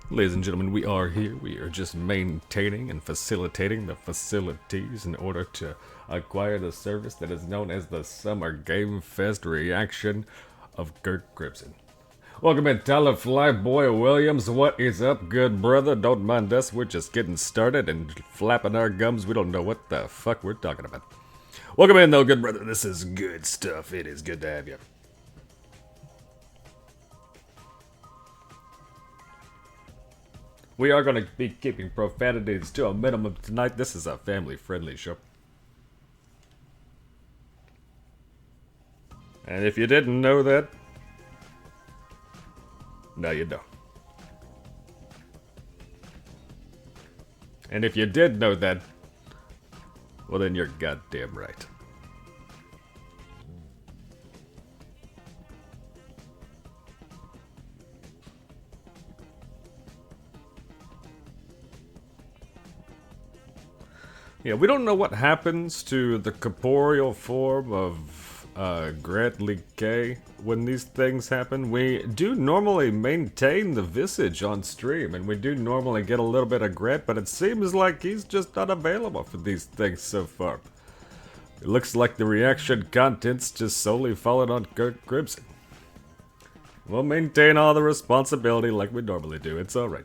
Ladies and gentlemen, we are here. We are just maintaining and facilitating the facilities in order to acquire the service that is known as the Summer Game Fest reaction of Curk Crimson. Welcome in, Tyler Flyboy Williams. What is up, good brother? Don't mind us. We're just getting started and flapping our gums. We don't know what the fuck we're talking about. Welcome in, though, good brother. This is good stuff. It is good to have you. We are going to be keeping profanities to a minimum tonight. This is a family-friendly show. And if you didn't know that, now you don't. And if you did know that, well then you're goddamn right. Yeah, we don't know what happens to the corporeal form of Grantley K when these things happen. We do normally maintain the visage on stream, and we do normally get a little bit of Grant, but it seems like he's just not available for these things so far. It looks like the reaction content's just solely fallen on Curk Crimson. We'll maintain all the responsibility like we normally do. It's alright.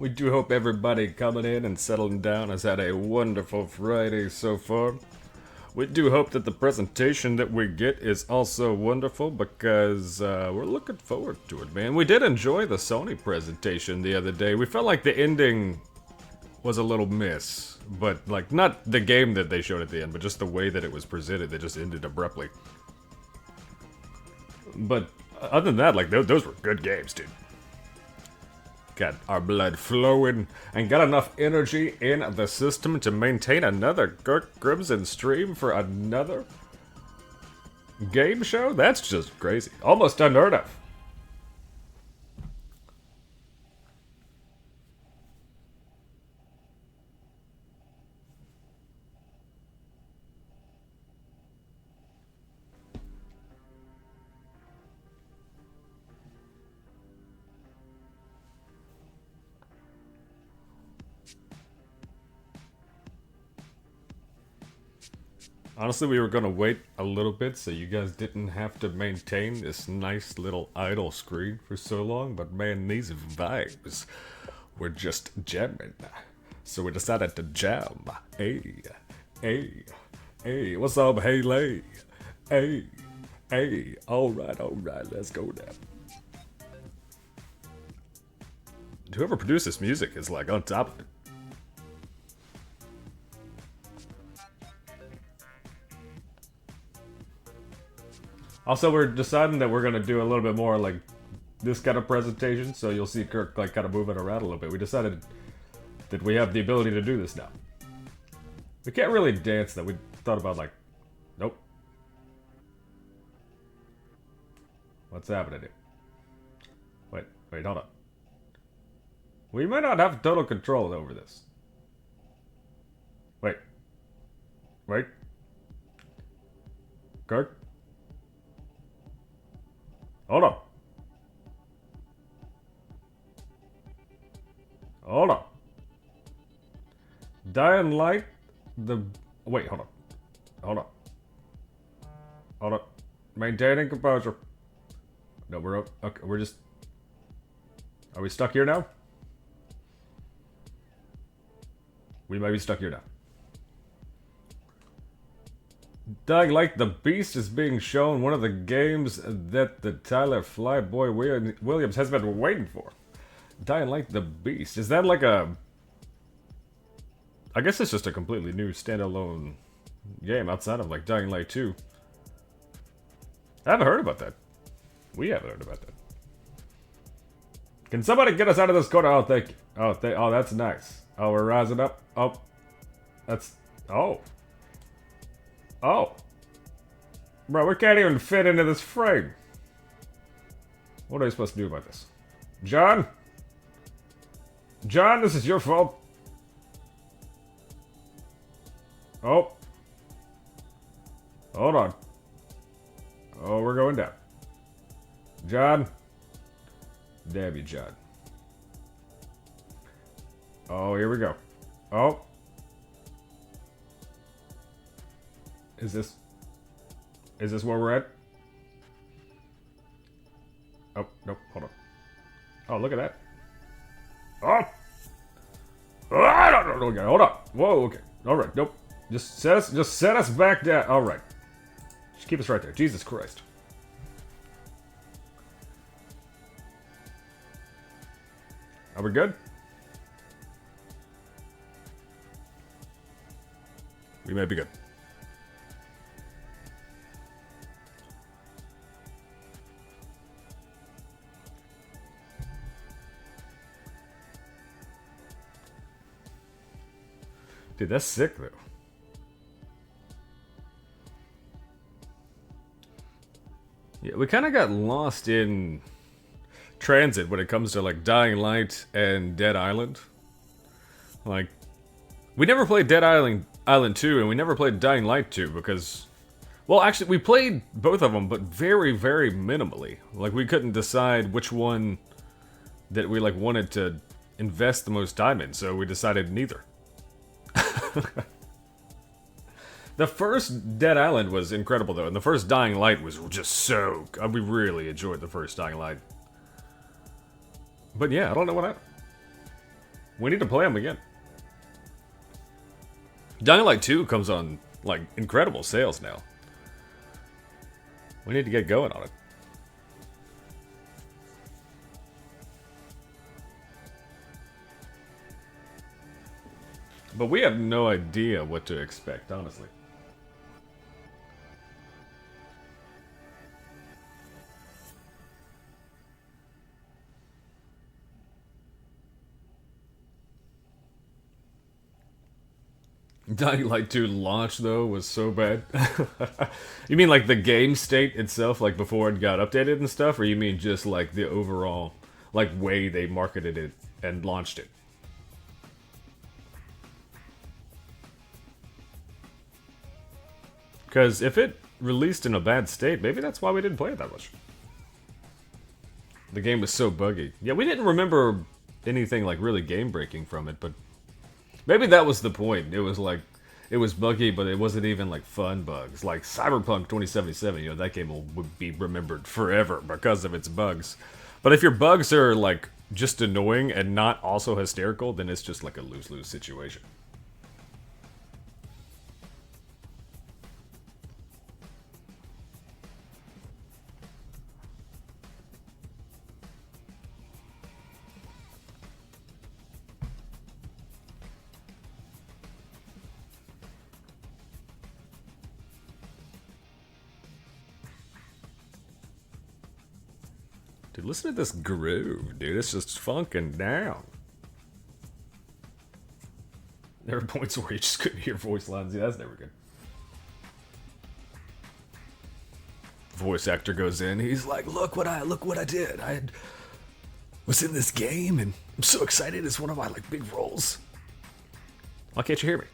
We do hope everybody coming in and settling down has had a wonderful Friday so far. We do hope that the presentation that we get is also wonderful because we're looking forward to it, man. We did enjoy the Sony presentation the other day. We felt like the ending was a little miss, but like not the game that they showed at the end, but just the way that it was presented. They just ended abruptly. But other than that, like those were good games, dude. Got our blood flowing and got enough energy in the system to maintain another Curk Crimson stream for another game show? That's just crazy. Almost unheard of. Honestly, we were gonna wait a little bit so you guys didn't have to maintain this nice little idle screen for so long, but man, these vibes were just jamming. So we decided to jam. Hey, hey, hey, what's up, Haley? Hey, hey, alright, let's go now. Whoever produced this music is like on top of it. Also, we're deciding that we're gonna do a little bit more like this kind of presentation, so you'll see Curk like kind of moving around a little bit. We decided that we have the ability to do this now. We can't really dance though. We thought about like, nope. What's happening here? Wait, hold on. We might not have total control over this. Wait. Kirk? Hold on. Hold on. Dying Light, the... Wait, hold on. Hold on. Hold on. Maintaining composure. No, we're... Okay, we're just... Are we stuck here now? We might be stuck here now. Dying Light the Beast is being shown, one of the games that the Tyler Flyboy Williams has been waiting for. Dying Light the Beast. Is that like a... I guess it's just a completely new standalone game outside of like Dying Light 2. I haven't heard about that. We haven't heard about that. Can somebody get us out of this corner? Oh, thank you. Oh, that's nice. Oh, we're rising up. Oh. That's... Oh. Oh. Bro, we can't even fit into this frame. What are we supposed to do about this? John? John, this is your fault. Oh. Hold on. Oh, we're going down. John. Damn you, John. Oh, here we go. Oh. Is this where we're at? Oh, nope, hold on. Oh, look at that. Oh! Oh, I don't know. Okay, hold on. Whoa, okay. Alright, nope. Just set us back down. Alright. Just keep us right there. Jesus Christ. Are we good? We may be good. Dude, that's sick, though. Yeah, we kind of got lost in transit when it comes to, like, Dying Light and Dead Island. Like, we never played Dead Island 2, and we never played Dying Light 2 because... Well, actually, we played both of them, but very, very minimally. Like, we couldn't decide which one that we, like, wanted to invest the most time in, so we decided neither. The first Dead Island was incredible, though, and the first Dying Light was just so... we really enjoyed the first Dying Light. But yeah, I don't know what happened. We need to play them again. Dying Light 2 comes on, like, incredible sales now. We need to get going on it. But we have no idea what to expect, honestly. Dying Light 2 launch, though, was so bad. You mean like the game state itself, like before it got updated and stuff? Or you mean just like the overall, like, way they marketed it and launched it? Because if it released in a bad state, maybe that's why we didn't play it that much. The game was so buggy. Yeah, we didn't remember anything like really game-breaking from it, but maybe that was the point. It was like, it was buggy, but it wasn't even like fun bugs. Like Cyberpunk 2077, you know, that game would be remembered forever because of its bugs. But if your bugs are like just annoying and not also hysterical, then it's just like a lose-lose situation. Dude, listen to this groove, dude. It's just funking down. There were points where you just couldn't hear voice lines. Yeah, that's never good. Voice actor goes in. He's like, look what I did. Was in this game, and I'm so excited. It's one of my like big roles. Why can't you hear me?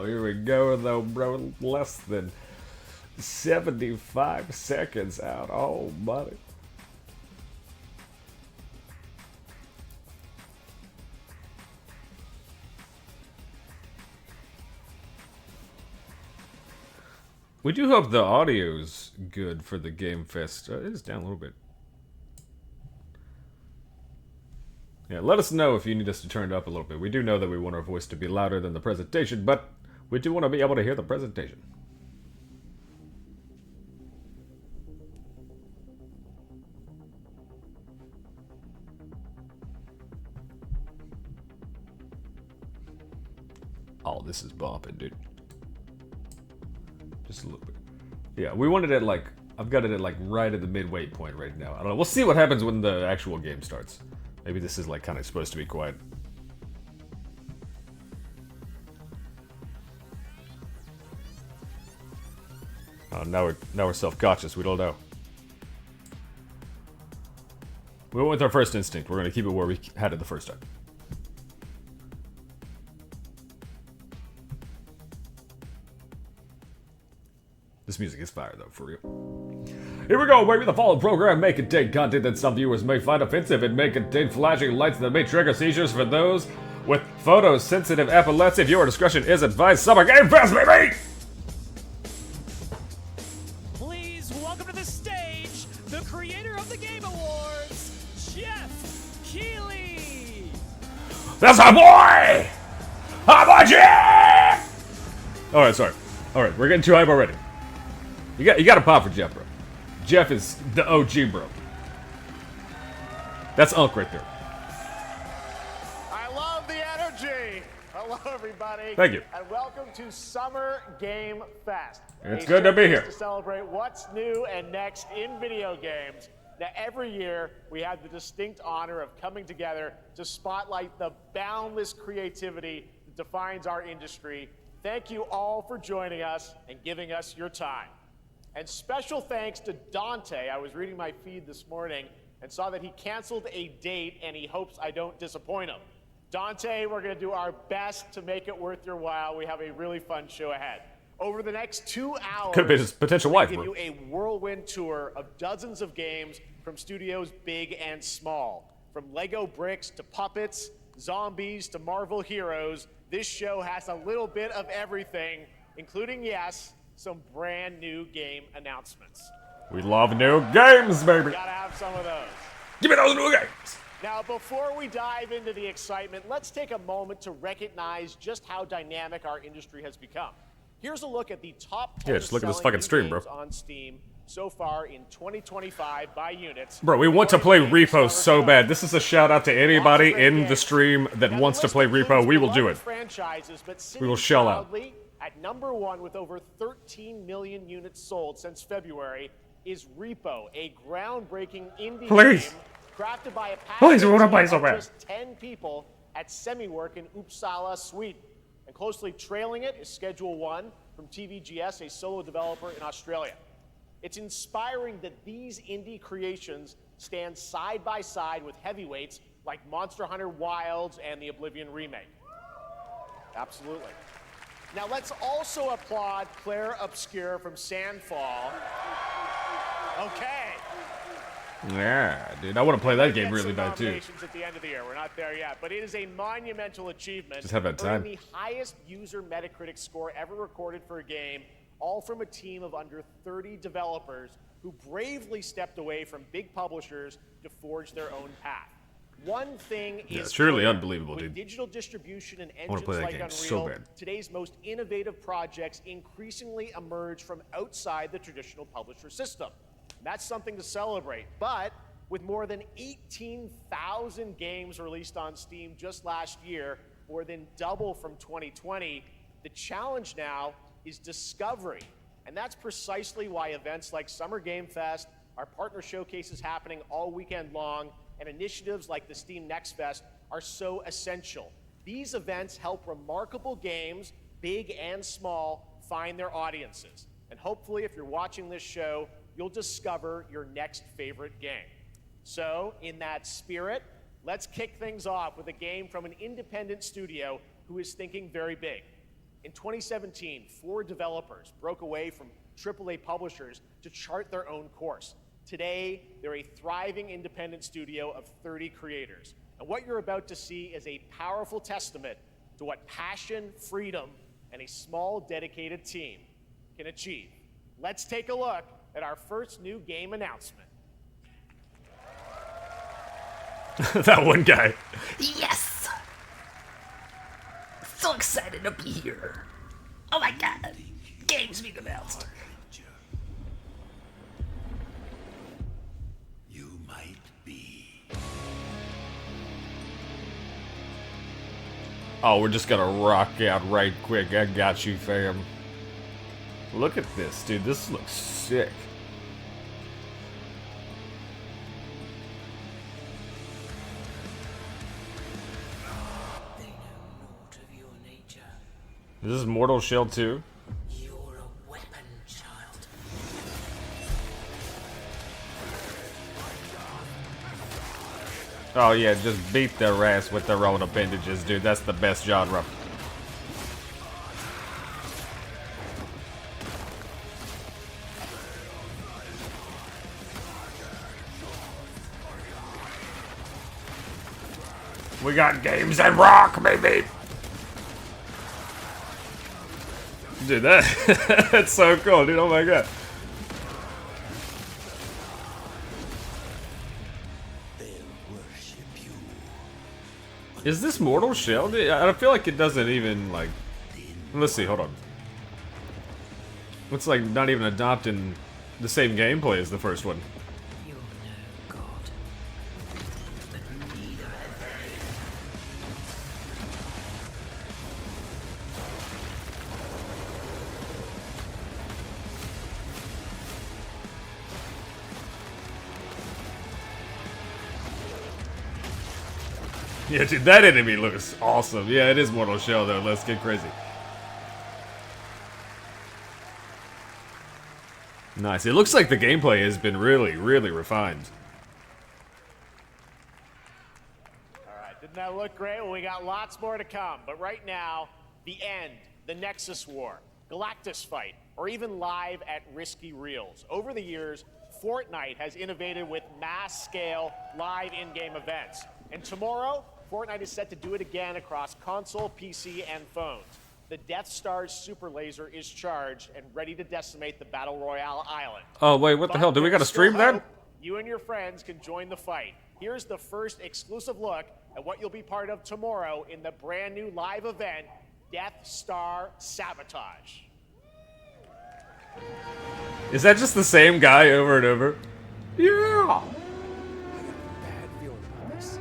here we go, though, bro. Less than 75 seconds out. Oh, buddy. We do hope the audio's good for the Game Fest. It is down a little bit. Yeah, let us know if you need us to turn it up a little bit. We do know that we want our voice to be louder than the presentation, but we do want to be able to hear the presentation. Oh, this is bumping, dude. Just a little bit. Yeah, we wanted it like... I've got it at like right at the midway point right now. I don't know. We'll see what happens when the actual game starts. Maybe this is like kind of supposed to be quiet. Oh, now we're self-conscious. We don't know. We went with our first instinct. We're going to keep it where we had it the first time. This music is fire, though, for real. Here we go, baby. The following program may contain content that some viewers may find offensive. It may contain flashing lights that may trigger seizures for those with photosensitive epilepsy. Viewer discretion is advised. Summer Game Fest, baby! Please welcome to the stage the creator of the Game Awards, Jeff Keighley. That's our boy! How Jeff? Alright, sorry. Alright, we're getting too hype already. You got to pop for Jeff, bro. Jeff is the OG, bro. That's Unk right there. I love the energy. Hello, everybody. Thank you. And welcome to Summer Game Fest. It's good to be here. To celebrate what's new and next in video games. Now, every year, we have the distinct honor of coming together to spotlight the boundless creativity that defines our industry. Thank you all for joining us and giving us your time. And special thanks to Dante. I was reading my feed this morning and saw that he canceled a date and he hopes I don't disappoint him. Dante, we're going to do our best to make it worth your while. We have a really fun show ahead. Over the next 2 hours, could be his potential wife, we'll bro. give you a whirlwind tour of dozens of games from studios big and small. From Lego bricks to puppets, zombies to Marvel heroes, this show has a little bit of everything, including, yes, some brand new game announcements. We love new games, baby. Gotta have some of those. Give me those new games. Now, before we dive into the excitement, let's take a moment to recognize just how dynamic our industry has become. Here's a look at the top 10 Yeah, just look at this selling fucking new stream, bro. games on Steam so far in 2025 by units. Bro, we want to play Repo so bad. This is a shout out to anybody in the stream that wants to play Repo. We will do it. We will shell out. At number 1 with over 13 million units sold since February is Repo, a groundbreaking indie Please. game crafted by a Please, we wanna team play so of bad. just 10 people at Semiwork in Uppsala, Sweden. And closely trailing it is Schedule 1 from TVGS, a solo developer in Australia. It's inspiring that these indie creations stand side by side with heavyweights like Monster Hunter Wilds and the Oblivion remake. Absolutely. Now let's also applaud Claire Obscure from Sandfall. Okay. Yeah, dude, I want to play that game really bad too. At the end of the year. We're not there yet, but it is a monumental achievement. Just have that time. Earning the highest user Metacritic score ever recorded for a game, all from a team of under 30 developers who bravely stepped away from big publishers to forge their own path. One thing is it's truly clear. unbelievable, With dude. digital distribution and wanna engines play that like game Unreal, so bad. today's most innovative projects increasingly emerge from outside the traditional publisher system. That's something to celebrate. But with more than 18,000 games released on Steam just last year, more than double from 2020, the challenge now is discovery. And that's precisely why events like Summer Game Fest, our partner showcases happening all weekend long, and initiatives like the Steam Next Fest are so essential. These events help remarkable games, big and small, find their audiences. And hopefully, if you're watching this show, you'll discover your next favorite game. So, in that spirit, let's kick things off with a game from an independent studio who is thinking very big. In 2017, 4 developers broke away from AAA publishers to chart their own course. Today, they're a thriving independent studio of 30 creators. And what you're about to see is a powerful testament to what passion, freedom, and a small, dedicated team can achieve. Let's take a look at our first new game announcement. That one guy. Yes! So excited to be here. Oh my god. Games being announced. You might be. Oh, we're just gonna rock out right quick. I got you, fam. Look at this, dude. This looks sick. They know naught of your nature. This is Mortal Shell 2. You're a weapon, child. Oh yeah, just beat their ass with their own appendages, dude. That's the best genre. We got games that rock, baby. Dude, that's so cool, dude. Oh my god. They'll worship you. Is this Mortal Shell? Dude, I feel like it doesn't even, like... Let's see, hold on. Looks like not even adopting the same gameplay as the first one. You're no god. But neither are they. Yeah, dude, that enemy looks awesome. Yeah, it is Mortal Shell, though. Let's get crazy. Nice. It looks like the gameplay has been really, really refined. All right, didn't that look great? Well, we got lots more to come. But right now, the end, the Nexus War, Galactus Fight, or even live at Risky Reels. Over the years, Fortnite has innovated with mass-scale live in-game events. And tomorrow, Fortnite is set to do it again across console, PC, and phones. The Death Star's super laser is charged and ready to decimate the Battle Royale island. Oh, wait, what the hell? Do we gotta stream that? You and your friends can join the fight. Here's the first exclusive look at what you'll be part of tomorrow in the brand new live event, Death Star Sabotage. Is that just the same guy over and over? Yeah! Bad feeling about this.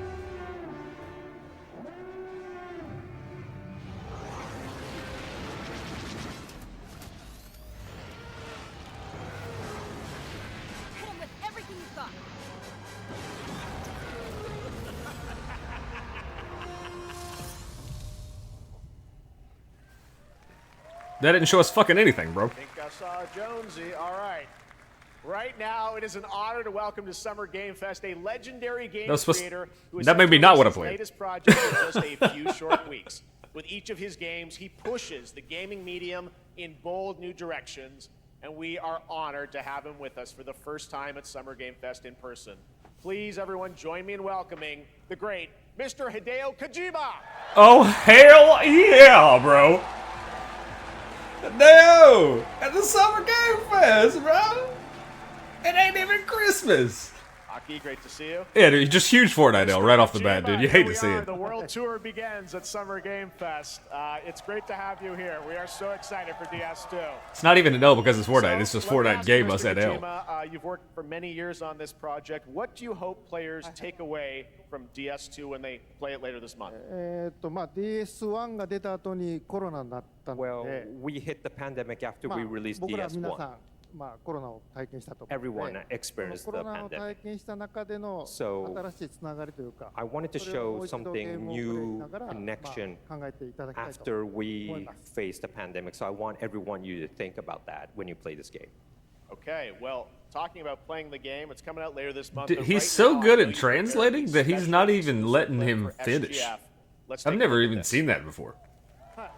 Hit him with everything you've got. That didn't show us fucking anything, bro. I think I saw Jonesy. All right. Right now, it is an honor to welcome to Summer Game Fest a legendary game creator who is that made me not want to play. His latest project in just a few short weeks. With each of his games, he pushes the gaming medium in bold new directions, and we are honored to have him with us for the first time at Summer Game Fest in person. Please, everyone, join me in welcoming the great Mr. Hideo Kojima. Oh, hell yeah, bro. No! At the Summer Game Fest, bro! It ain't even Christmas! Aki, great to see you. Yeah, dude, just huge Fortnite L right off the bat, dude. You hate to see Here we are. it. The World Tour begins at Summer Game Fest. It's great to have you here. We are so excited for DS2. It's not even an L because it's Fortnite. It's just let me Fortnite ask gave you, us Mr. that L. Kojima, you've worked for many years on this project. What do you hope players take away from DS2 when they play it later this month? DS1 が出た後にコロナになったの Well, で、 we hit the pandemic after まあ we released 僕ら皆さ DS1. ん、まあ、コロナを体験したと思う Everyone ので、 experienced コロ the ナを体 pandemic. 験した中での So, 新しいつながりというか、 I wanted to それをも show う一度ゲー something ムをプレイし new ながら、 connection まあ、考えていただきたいと after 思い we ます。 faced the pandemic. So I want everyone you to think about that when you play this game. Okay, well, talking about playing the game, it's coming out later this month. Dude, but he's right so now, good I at know you've translating prepared that he's not special even exclusive letting clip him for finish. SGF. Let's I've take a never look at even this. seen that before. はい、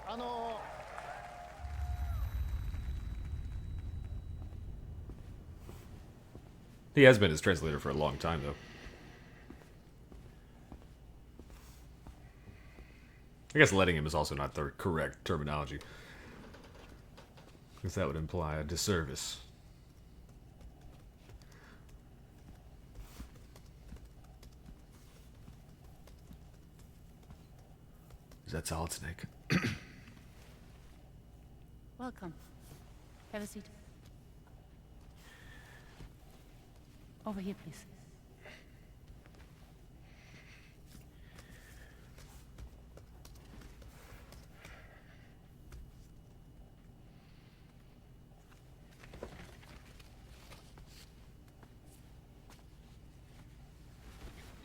He has been his translator for a long time, though. I guess letting him is also not the correct terminology. Because that would imply a disservice. Is that Solid Snake? Welcome. Have a seat. Over here, please.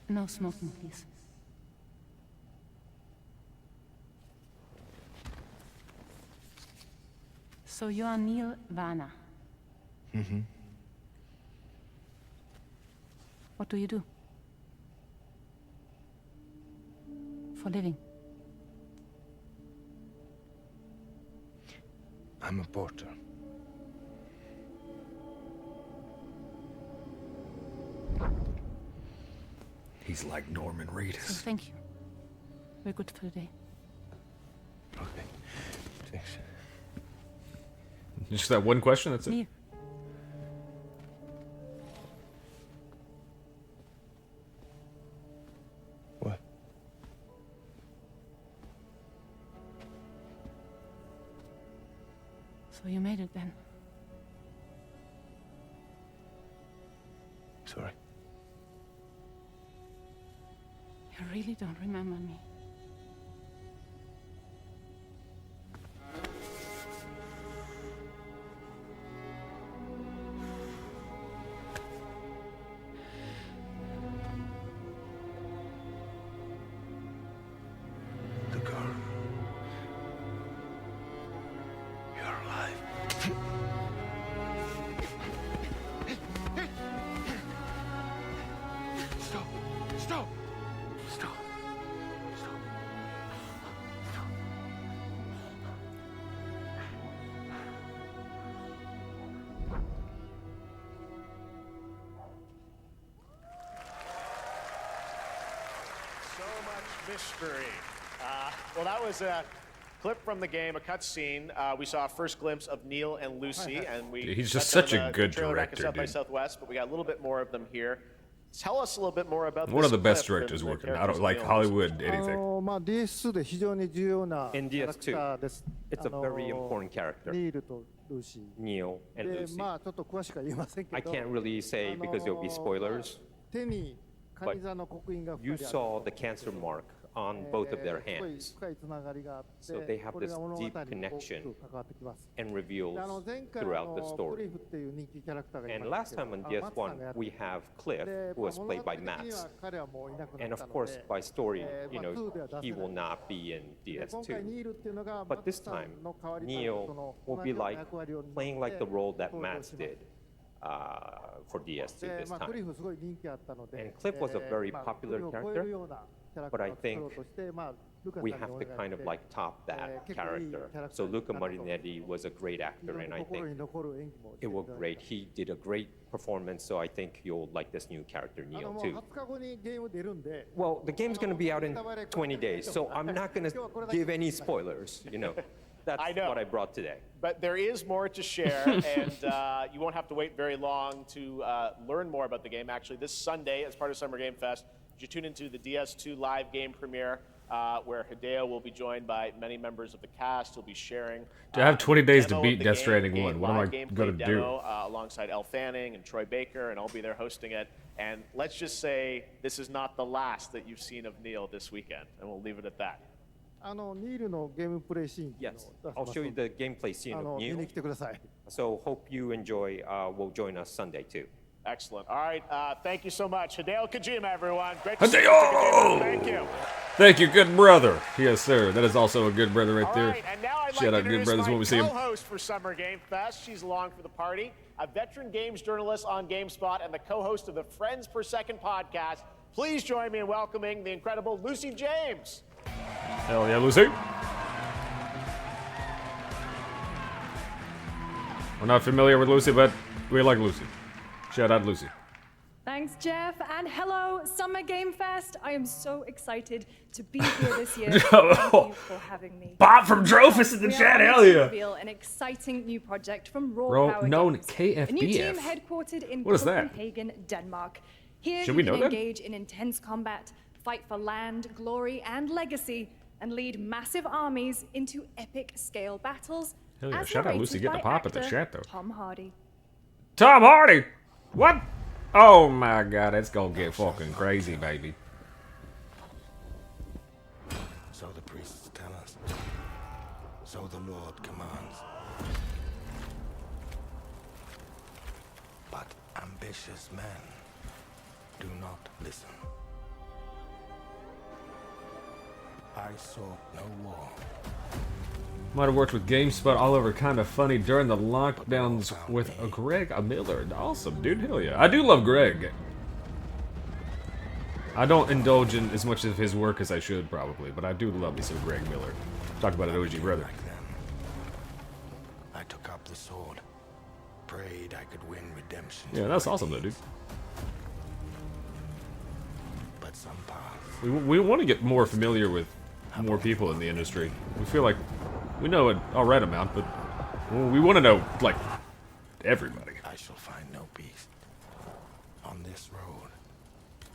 No smoking, please. So you are Neil Varna. Mm-hmm. What do you do? For living? I'm a porter. He's like Norman So Reedus. thank you. We're good for the day. Okay. Thanks. Just that one question, that's it? Neil. What? So you made it then? Sorry. You really don't remember me. The girl. You're alive. Stop. Stop. Stop. Stop. Stop. So much mystery. Well, that was a clip from the game, a cutscene. We saw a first glimpse of Neil and Lucy, and we. He's just got some such of a the good trailer back in director, South by dude. Southwest, but we got a little bit more of them here. Tell us a little bit more about One this of the best clip directors and the working. I characters don't of like Neil and Lucy. Hollywood anything. DS2 で非常に重要なキ In ャラクターです。 It's a very important character, ニールとルーシー。 Neil and で、 Lucy. まあちょっと詳しくは言えませんけ I ど、 can't really say because there'll be spoilers. 手にカニ座の刻印が You 2人ある saw the cancer mark on both of their すごい hands 深いつながりがあって So they have これ this が物語に deep 大き connection く関わってきます。 and reveals で前回 throughout the クリ story. フっていう人気キャラクターがい And ま last すけど time on マツさんが DS1, やって we have Cliff, で who was 物語 played by 的には Max. 彼はもういなくな And った of の course, で by story,まあ 2では出せ he ない will not be in で今回 DS2. ニールっていうのが But マ this ツさ time, んの代わりと Neil その will 同 be じような like 役割を担って playing like the role that 登場 Max します did for DS2 で this まあ、クリ time. フすごい人気あったので、 And Cliff was a very まあ popular クリフを超えるようなキャラクタ But I ーを作ろうとして、まあ、ルカさん We にお have 願い to kind し of て like top that character. So Luca Marinetti was a great 非 actor, 常に and I 心 think に残る演技もして it いた was だい great. て He did a great performance, so I think you'll like this new character, あの Neil, もう too. 20日後にゲーム出るんで、 Well, the game's going to be out in 20 days, so I'm not going to give any spoilers, That's I know. what I brought today. But there is more to share, and you won't have to wait very long to learn more about the game. Actually, this Sunday, as part of Summer Game Fest, you tune into the DS2 live game premiere, where Hideo will be joined by many members of the cast. He'll be sharing. To have 20 days to demo beat of the Death game, Stranding 1, what am I live gameplay gonna do? demo, alongside Elle Fanning and Troy Baker, and I'll be there hosting it. And let's just say this is not the last that you've seen of Neil this weekend, and we'll leave it at that. ニールのゲームプレイシーンっていうのを Yes, 出し I'll ます show you ので the gameplay scene of 見に Neil. 来てください。 So hope you enjoy. Will join us Sunday too. Excellent. All right, thank you so much. Hideo Kojima, everyone. Great to see you, Hideo! Mr. Kojima. Thank you. Thank you, good brother. Yes, sir. That is also a good brother right All there. right, and now I'd Shout like out to good introduce brothers my when we see 'em. co-host for Summer Game Fest. She's along for the party, a veteran games journalist on GameSpot and the co-host of the Friends Per Second podcast. Please join me in welcoming the incredible Lucy James. Hell yeah, Lucy. We're not familiar with Lucy, but we like Lucy. Shout out Lucy. Thanks, Jeff, and hello, Summer Game Fest. I am so excited to be here this year. Thank you for having me. Bob from Drofus in the We chat, are hell honored to yeah. reveal an exciting new project from Raw Ro- Power known Games. A new team KFBF. headquartered in What is that? Copenhagen, Denmark. Here Should you we can know that? engage in intense combat, fight for land, glory, and legacy, and lead massive armies into epic scale battles. Hell yeah, as shout out narrated Lucy getting by a pop in the actor chat, though. Tom Hardy. Tom Hardy! What? Oh my god, it's gonna get fucking crazy, baby. So the priests tell us. So the Lord commands. But ambitious men do not listen. I saw no war. Might have worked with GameSpot all over Kinda Funny during the lockdowns with Greg Miller. Awesome, dude. Hell yeah. I do love Greg. I don't indulge in as much of his work as I should, probably, but I do love me some Greg Miller. Talk about an OG brother. Like them. I took up the sword. Prayed I could win redemption. Yeah, that's awesome, though, dude. But some paths. We want to get more familiar with more people in the industry. We feel like we know an alright amount, but we want to know, like, everybody. I shall find no peace. On this road,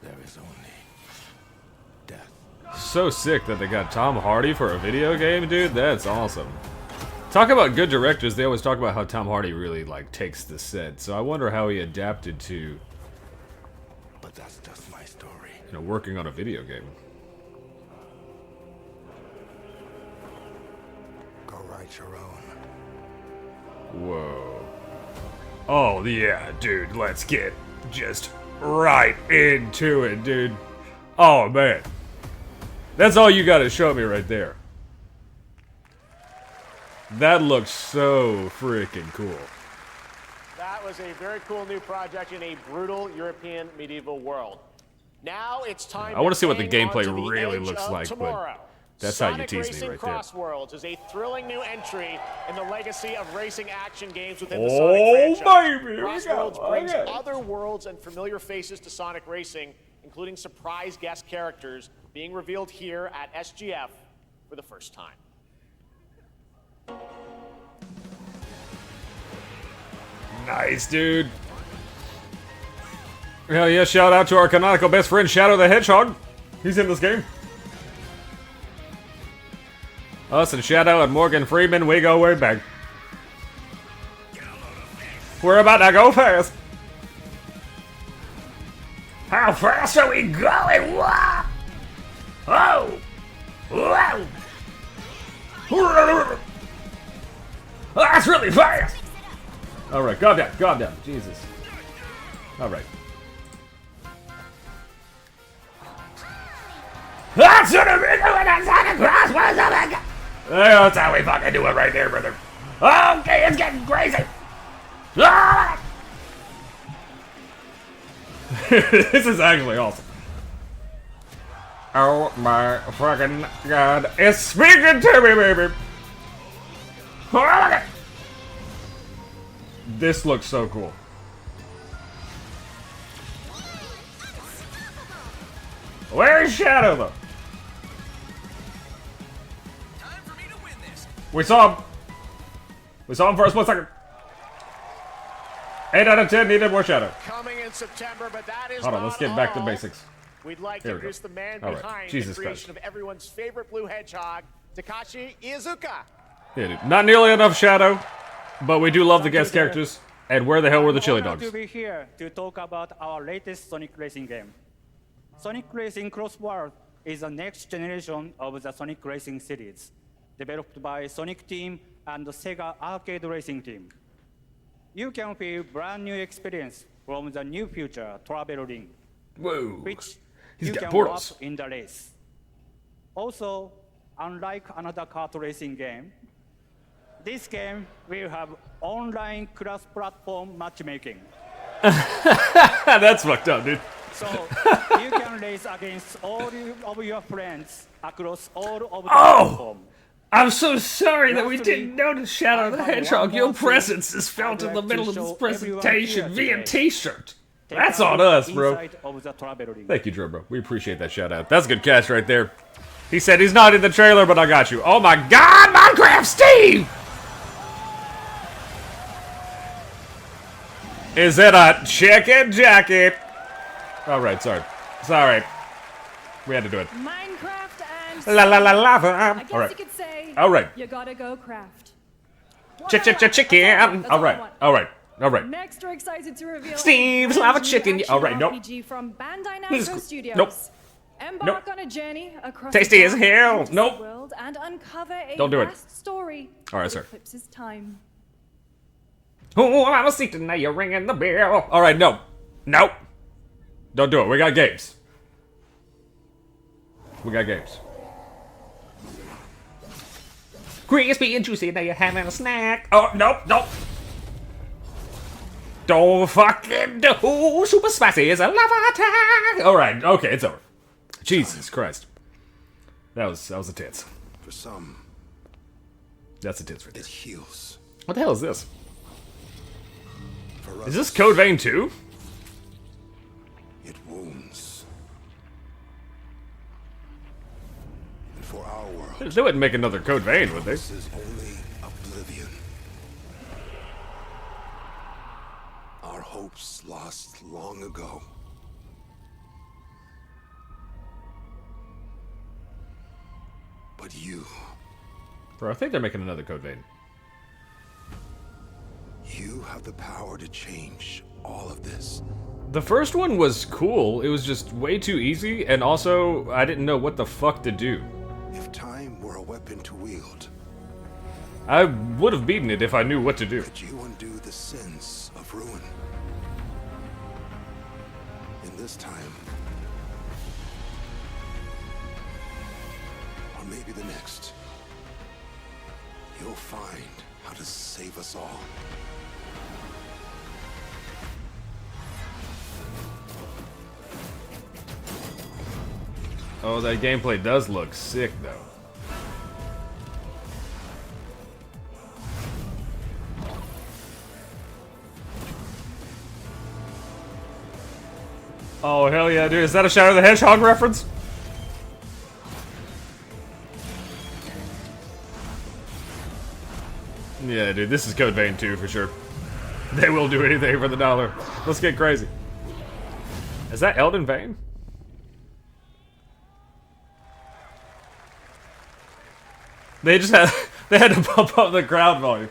there is only death. So sick that they got Tom Hardy for a video game, dude. That's awesome. Talk about good directors. They always talk about how Tom Hardy really, like, takes the set. So I wonder how he adapted to, But that's just my story. you know, working on a video game. Go write your own. Whoa. Oh, yeah, dude. Let's get just right into it, dude. Oh, man. That's all you gotta show me right there. That looks so freaking cool. That was a very cool new project in a brutal European medieval world. Now it's time. I want to see what the hang on gameplay to the really edge looks of like, tomorrow. but that's how you Sonic tease me Racing right there. Crossworlds is a thrilling new entry in the legacy of racing action games within the Oh, Sonic franchise. baby, here we go. Crossworlds brings Okay. other worlds and familiar faces to Sonic Racing, including surprise guest characters being revealed here at SGF for the first time. Nice, dude. Hell yeah, shout out to our canonical best friend, Shadow the Hedgehog. He's in this game. Us and Shadow and Morgan Freeman, we go way back. We're about to go fast. How fast are we going? Whoa! Oh! Whoa! That's really fast! Alright, calm down, calm down. Jesus. Alright. That's gonna be doing a Sonic Crosswords! Oh my god! That's how we fucking do it right there, brother. Okay, it's getting crazy! Ah! This is actually awesome. Oh my fucking god. It's speaking to me, baby! Oh, look at- This looks so cool. Where's Shadow, though? We saw him. We saw him for a split second. 8 out of 10 needed more Shadow. Coming in September, but that is Hold on, let's get back to basics. We'd like to Here we go. introduce the man All right. behind Jesus the creation Christ. of everyone's favorite blue hedgehog, Takashi Iizuka. Yeah, dude. Not nearly enough Shadow, but we do love the guest characters. And where the hell were the chili dogs? To be here to talk about our latest Sonic Racing game. Sonic Racing Crossworld is the next generation of the Sonic Racing series, developed by Sonic Team and the Sega Arcade Racing Team. You can feel brand new experience from the new future travel ring, Whoa. which He's you got can portals. walk in the race. Also, unlike another kart racing game, this game will have online cross-platform matchmaking. That's fucked up, dude. So you can race against all of your friends across all of the Oh! platform. I'm so sorry that we Lastly, didn't notice Shadow the I have Hedgehog. one Your more thing presence is felt I'd in the like middle to of this show everyone presentation here via today. t-shirt. take That's a on look us, bro. inside of the travel ring. Thank you, Drew, bro. We appreciate that shout out. That's a good catch right there. He said he's not in the trailer, but I got you. Oh my God, Minecraft Steve! Is it a chicken jacket? All right, sorry. Sorry. We had to do it. Minecraft and La la la lava. I guess All right. you could say. All right. You gotta go craft. Chicken. That's All I right. want. All right. All right. Next, we're excited to reveal Steve's a Lava brand new Chicken. action All right, nope. RPG from Bandai This Namco is- Studios. nope. Embark Nope. on a journey across Tasty the as dark hell. fantasy Nope. world and uncover a Don't do it. vast story All right, that sir. eclipses time. Oh, I'm a seat now you're ringing the bell. All right, no. Nope. Don't do it. We got games. We got games. Crispy and juicy, now you're having a snack. Oh, nope, nope. Don't fucking do. Super spicy is a lava attack. All right, okay, it's over. Jesus Christ. That was a tits. For some, That's a tits right it there. heals. What the hell is this? For Is others, this Code Vein 2? it wounds. And for our world, They wouldn't make another Code Vein, would they? this is only oblivion. Our hopes lost long ago. But you, Bro, I think they're making another Code Vein. you have the power to change all of this. The first one was cool. It was just way too easy, and also, I didn't know what the fuck to do. If time were a weapon to wield, I would have beaten it if I knew what to do. could you undo the sins of ruin? In this time, or maybe the next, you'll find how to save us all. Oh, that gameplay does look sick, though. Oh, hell yeah, dude. Is that a Shadow the Hedgehog reference? Yeah, dude, this is Code Vein 2 for sure. They will do anything for the dollar. Let's get crazy. Is that Elden Vein? They just had they had to bump up the crowd volume.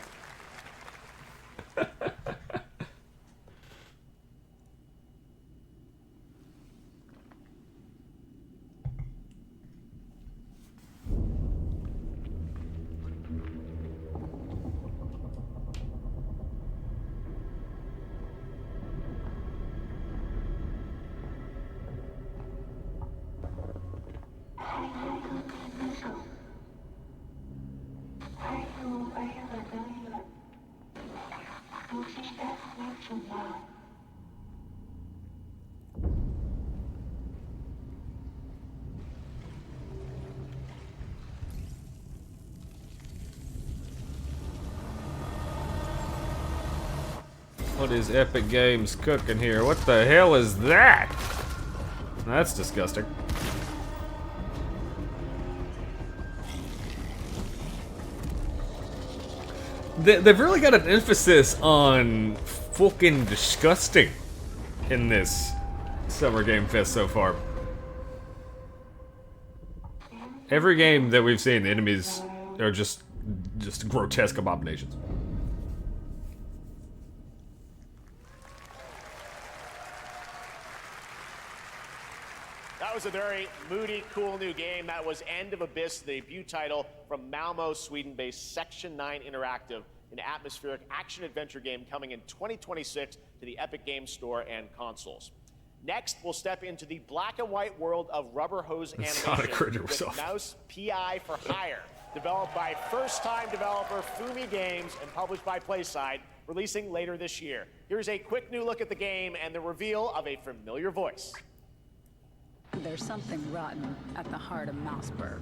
What is Epic Games cooking here? What the hell is that? That's disgusting. They've really got an emphasis on fucking disgusting in this Summer Game Fest so far. Every game that we've seen, the enemies are just grotesque abominations. That was a very moody, cool new game. That was End of Abyss, the debut title from Malmo, Sweden-based Section 9 Interactive, an atmospheric action-adventure game coming in 2026 to the Epic Games Store and consoles. Next, we'll step into the black and white world of rubber hose animation with Mouse PI for Hire, developed by first-time developer Fumi Games and published by PlaySide, releasing later this year. Here's a quick new look at the game and the reveal of a familiar voice. There's something rotten at the heart of Mouseburg.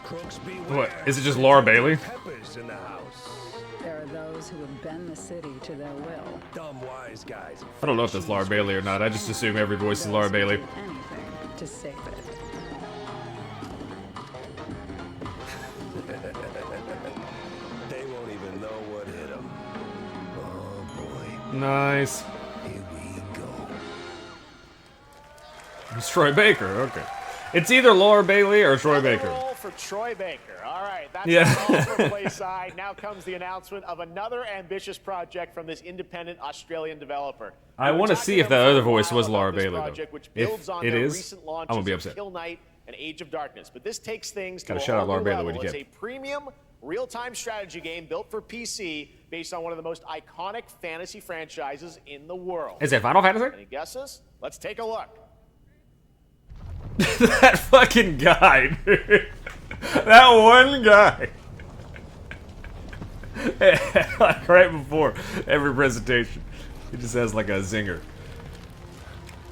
Crooks beware. What? Is it just Laura Bailey? Peppers in the house. There are those who would bend the city to their will. Dumb wise guys. I don't know if that's Laura Bailey or not. I just assume every voice is Laura Bailey. Anything to save it. They won't even know what hit them. Oh boy. Nice. Here we go. It's Troy Baker. Okay. It's either Laura Bailey or Troy Baker. Roll for Troy Baker. All right, that's Yeah. all for play side. Now comes the announcement of another ambitious project from this independent Australian developer. I want to see if that other voice was Laura Bailey, project, though. which If builds on it their is, recent I'm launches gonna be of upset. Kill Knight and Age of Darkness. But this takes things to Gotta a shout out whole Laura new Bailey level. when you It's can. a premium real-time strategy game built for PC based on one of the most iconic fantasy franchises in the world. Is it Final Fantasy? Any guesses? Let's take a look. That fucking guy, dude. That one guy. Like right before every presentation. He just has like a zinger.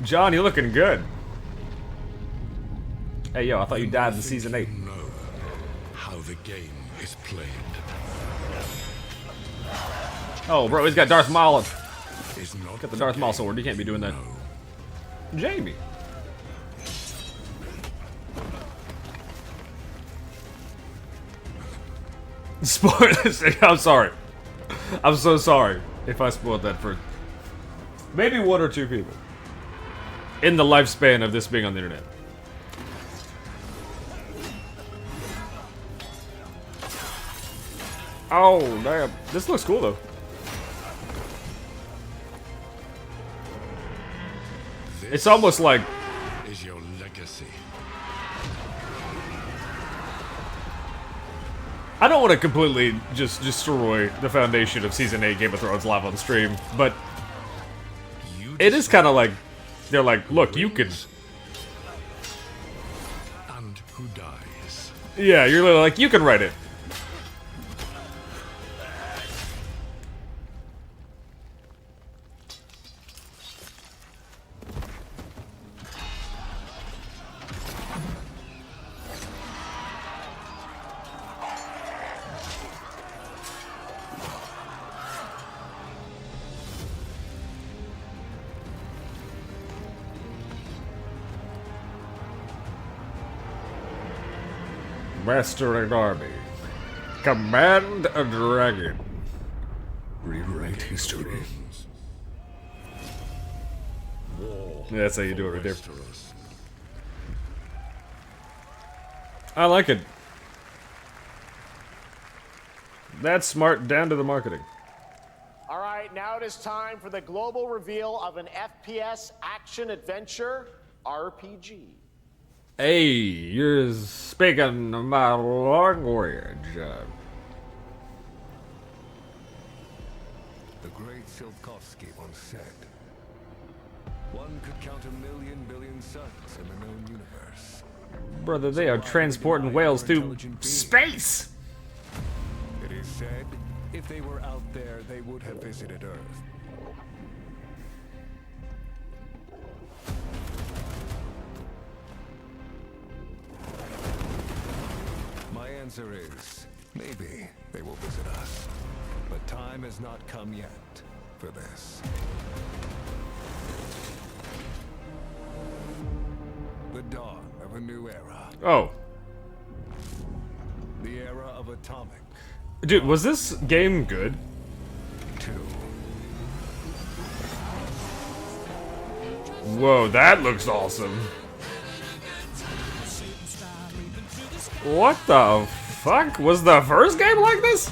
John, you're looking good. Hey, yo, I thought you died in Season 8. Know how the game is played. Oh, bro, he's got Darth Maul. Is not Got the Darth Maul sword. You can't be doing that. Jamie. Spoilers. I'm sorry. I'm so sorry if I spoiled that for maybe one or two people in the lifespan of this being on the internet. Oh, damn. This looks cool, though. It's almost like is your legacy. I don't want to completely just destroy the foundation of Season 8 Game of Thrones live on stream, but it is kind of like, they're like, look, you can... And who dies? Yeah, you're literally like, you can write it. Master an army. Command a dragon. Rewrite history. Yeah, that's how you do it right there. I like it. That's smart down to the marketing. All right, now it is time for the global reveal of an FPS action-adventure RPG. Hey, you're speaking my language. The great Silkovsky once said, one could count 1,000,000,000 billion suns in the known universe. Brother, they are transporting whales through space! It is said, if they were out there, they would have visited Earth. My answer is, maybe they will visit us. But time has not come yet for this. The dawn of a new era. Oh. The era of atomic. Dude, was this game good? 2. Whoa, that looks awesome. What the fuck? Was the first game like this?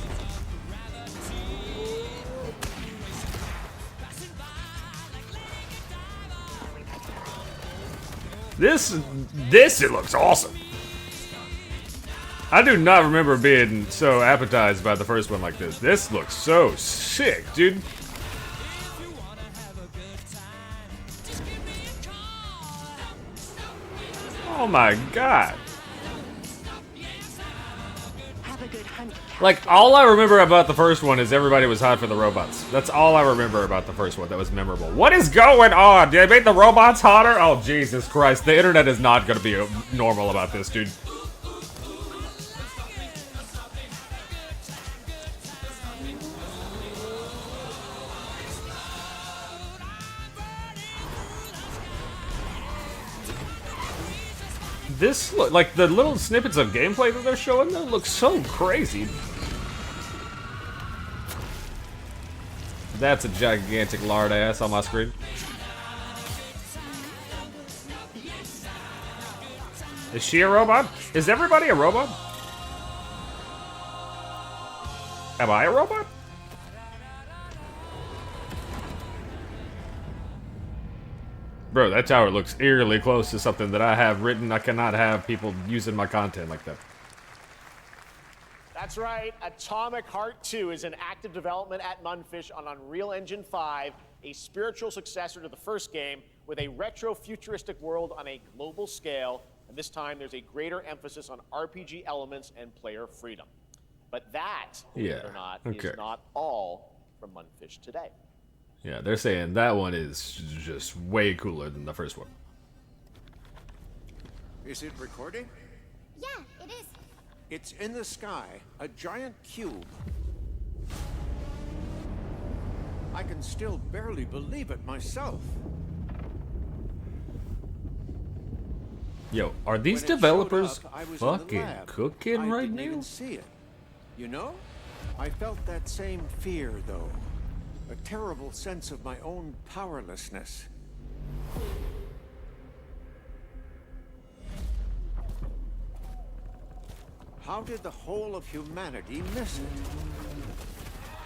This it looks awesome. I do not remember being so appetized by the first one like this. This looks so sick, dude. Oh my god. Like, all I remember about the first one is everybody was hot for the robots. That's all I remember about the first one that was memorable. What is going on? Did they make the robots hotter? Oh, Jesus Christ. The internet is not going to be normal about this, dude. This like the little snippets of gameplay that they're showing, though, look so crazy. That's a gigantic lard ass on my screen. Is she a robot? Is everybody a robot? Am I a robot? Bro, that tower looks eerily close to something that I have written. I cannot have people using my content like that. That's right. Atomic Heart 2 is in active development at Munfish on Unreal Engine 5, a spiritual successor to the first game with a retro-futuristic world on a global scale. And this time, there's a greater emphasis on RPG elements and player freedom. But that, believe it or not, is not all from Munfish today. Yeah, they're saying that one is just way cooler than the first one. Is it recording? Yeah, it is. It's in the sky, a giant cube. I can still barely believe it myself. Yo, are these developers fucking cooking right I didn't now? even see it. You know, I felt that same fear, though. A terrible sense of my own powerlessness. How did the whole of humanity miss it?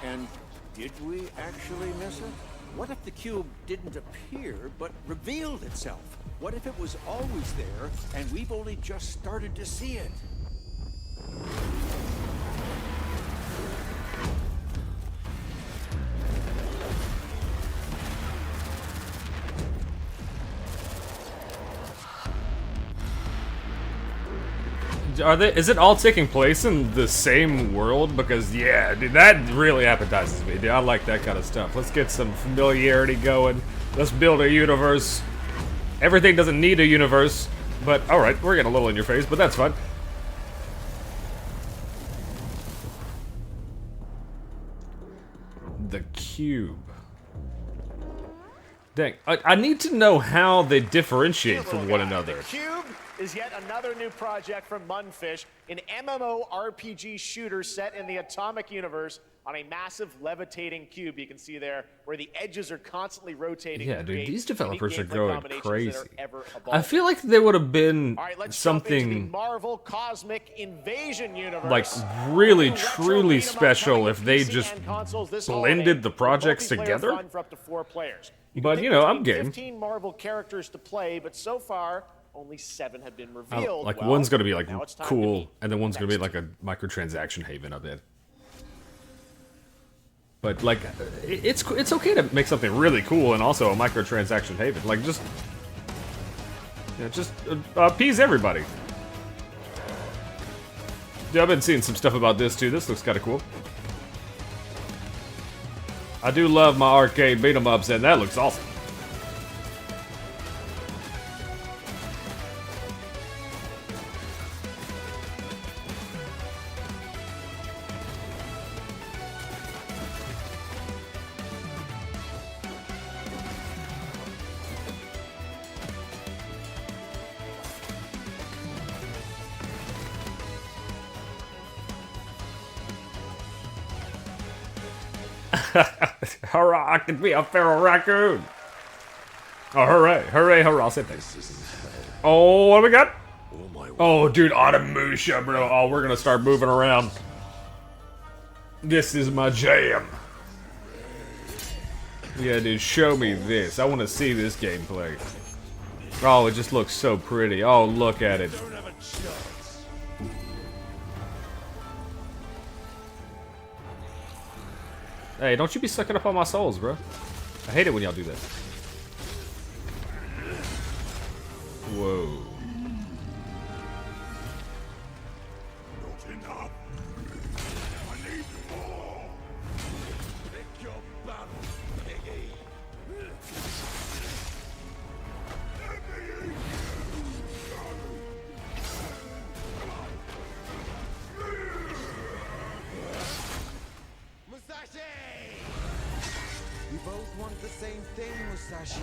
And did we actually miss it? What if the cube didn't appear, but revealed itself? What if it was always there, and we've only just started to see it? Is it all taking place in the same world? Because, yeah, dude, that really appetizes me, dude. I like that kind of stuff. Let's get some familiarity going. Let's build a universe. Everything doesn't need a universe, but alright, we're getting a little in your face, but that's fine. The cube. Dang, I need to know how they differentiate from one another. The Cube is yet another new project from Munfish, an MMORPG shooter set in the Atomic universe on a massive levitating cube you can see there, where the edges are constantly rotating. Yeah, to dude, create these developers unique are gameplay going combinations crazy. that are ever I evolving. feel like they would have been All right, let's jump into the something Marvel Cosmic Invasion universe. like really, truly special if they just blended the projects together. Fun for up to 4 players. But, you know, I'm game. 15 Marvel characters to play, but so far, only 7 have been revealed. Like, Well, one's gonna be like now it's time to cool, meet and then one's gonna be like a microtransaction haven, I bet. But like, it's okay to make something really cool and also a microtransaction haven. Like, just appease everybody. Yeah, I've been seeing some stuff about this too. This looks kind of cool. I do love my arcade beat 'em ups, and that looks awesome. Hurrah, I could be a feral raccoon. Oh, hooray, hooray, hurrah, same thing. Oh, what do we got? Oh, dude, Automusha, bro. Oh, we're gonna start moving around. This is my jam. Yeah, dude, show me this. I want to see this gameplay. Oh, it just looks so pretty. Oh, look at it. Hey, don't you be sucking up on my souls, bro. I hate it when y'all do that. Whoa. We both want the same thing, Musashi.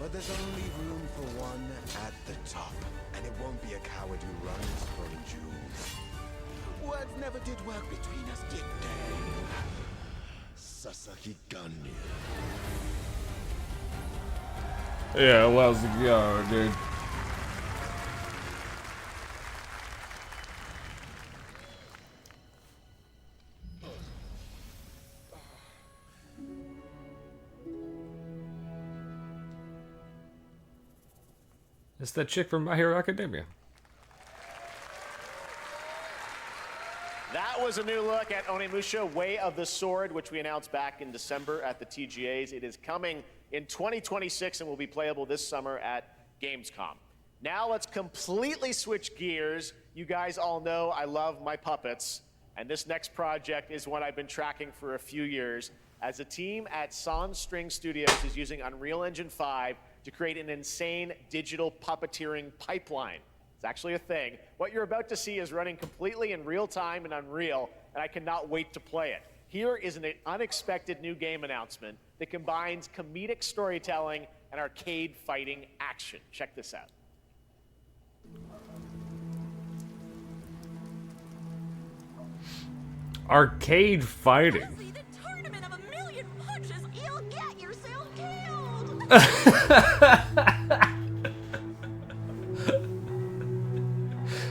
But there's only room for one at the top, and it won't be a coward who runs from jewels. Words never did work between us, did they? Sasaki Ganyu. Yeah, lousy go, dude. It's that chick from My Hero Academia. That was a new look at Onimusha Way of the Sword, which we announced back in December at the TGAs. It is coming in 2026 and will be playable this summer at Gamescom. Now let's completely switch gears. You guys all know I love my puppets, and this next project is one I've been tracking for a few years, as a team at Sans String Studios is using Unreal Engine 5 to create an insane digital puppeteering pipeline. It's actually a thing. What you're about to see is running completely in real time in Unreal, and I cannot wait to play it. Here is an unexpected new game announcement that combines comedic storytelling and arcade fighting action. Check this out. Arcade fighting.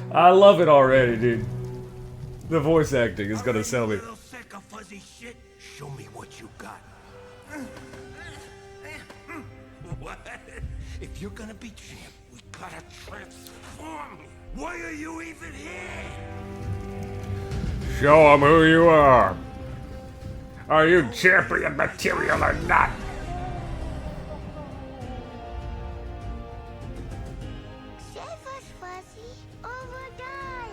I love it already, dude. The voice acting is gonna sell me. Sick of fuzzy shit. Show me what you got. What? If you're gonna be champ, we gotta transform. Why are you even here? Show them who you are. Are you champion material or not? Save us, Fuzzy, or we'll die.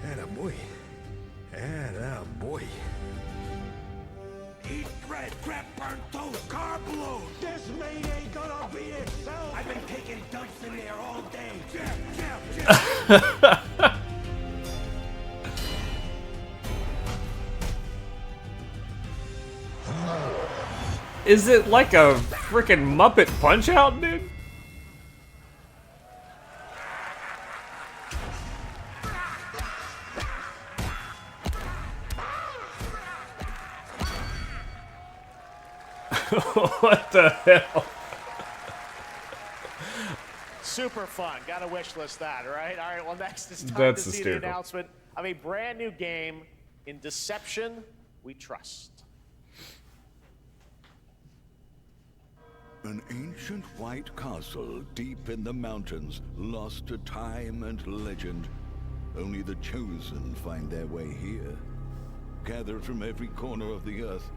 Attaboy. Attaboy. Eat bread, grab burnt toast, carb load. This mate ain't gonna beat itself. I've been taking dumps in there all day. Jeff. Is it like a freaking Muppet Punch-Out, dude? What the hell? Super fun. Gotta wish list that, right? All right, well, next is time That's to see hysterical. the announcement of a brand new game. In Deception, we trust. An ancient white castle deep in the mountains, lost to time and legend. Only the chosen find their way here. Gathered from every corner of the earth,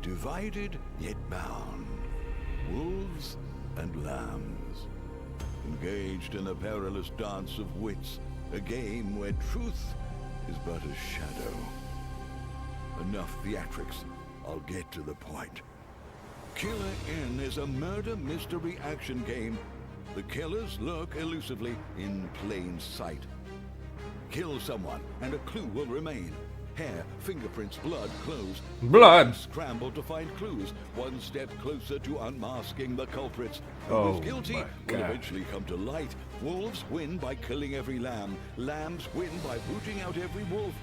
divided yet bound. Wolves and lambs. Engaged in a perilous dance of wits, a game where truth is but a shadow. Enough theatrics, I'll get to the point. Killer Inn is a murder mystery action game. The killers lurk elusively in plain sight. Kill someone and a clue will remain. Hair, fingerprints, blood, clothes. Blood. Scramble to find clues. One step closer to unmasking the culprits. Oh, Who is guilty my will God. eventually come to light. Wolves win by killing every lamb. Lambs win by booting out every wolf.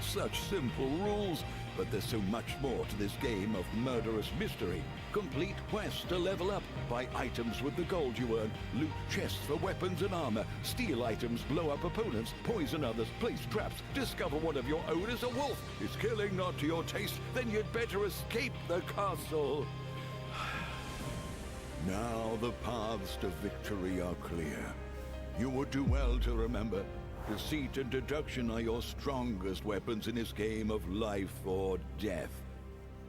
Such simple rules. But there's so much more to this game of murderous mystery. Complete quests to level up. Buy items with the gold you earn. Loot chests for weapons and armor. Steal items, blow up opponents, poison others, place traps. Discover one of your own is a wolf. Is killing not to your taste? Then you'd better escape the castle. Now the paths to victory are clear. You would do well to remember, deceit and deduction are your strongest weapons in this game of life or death.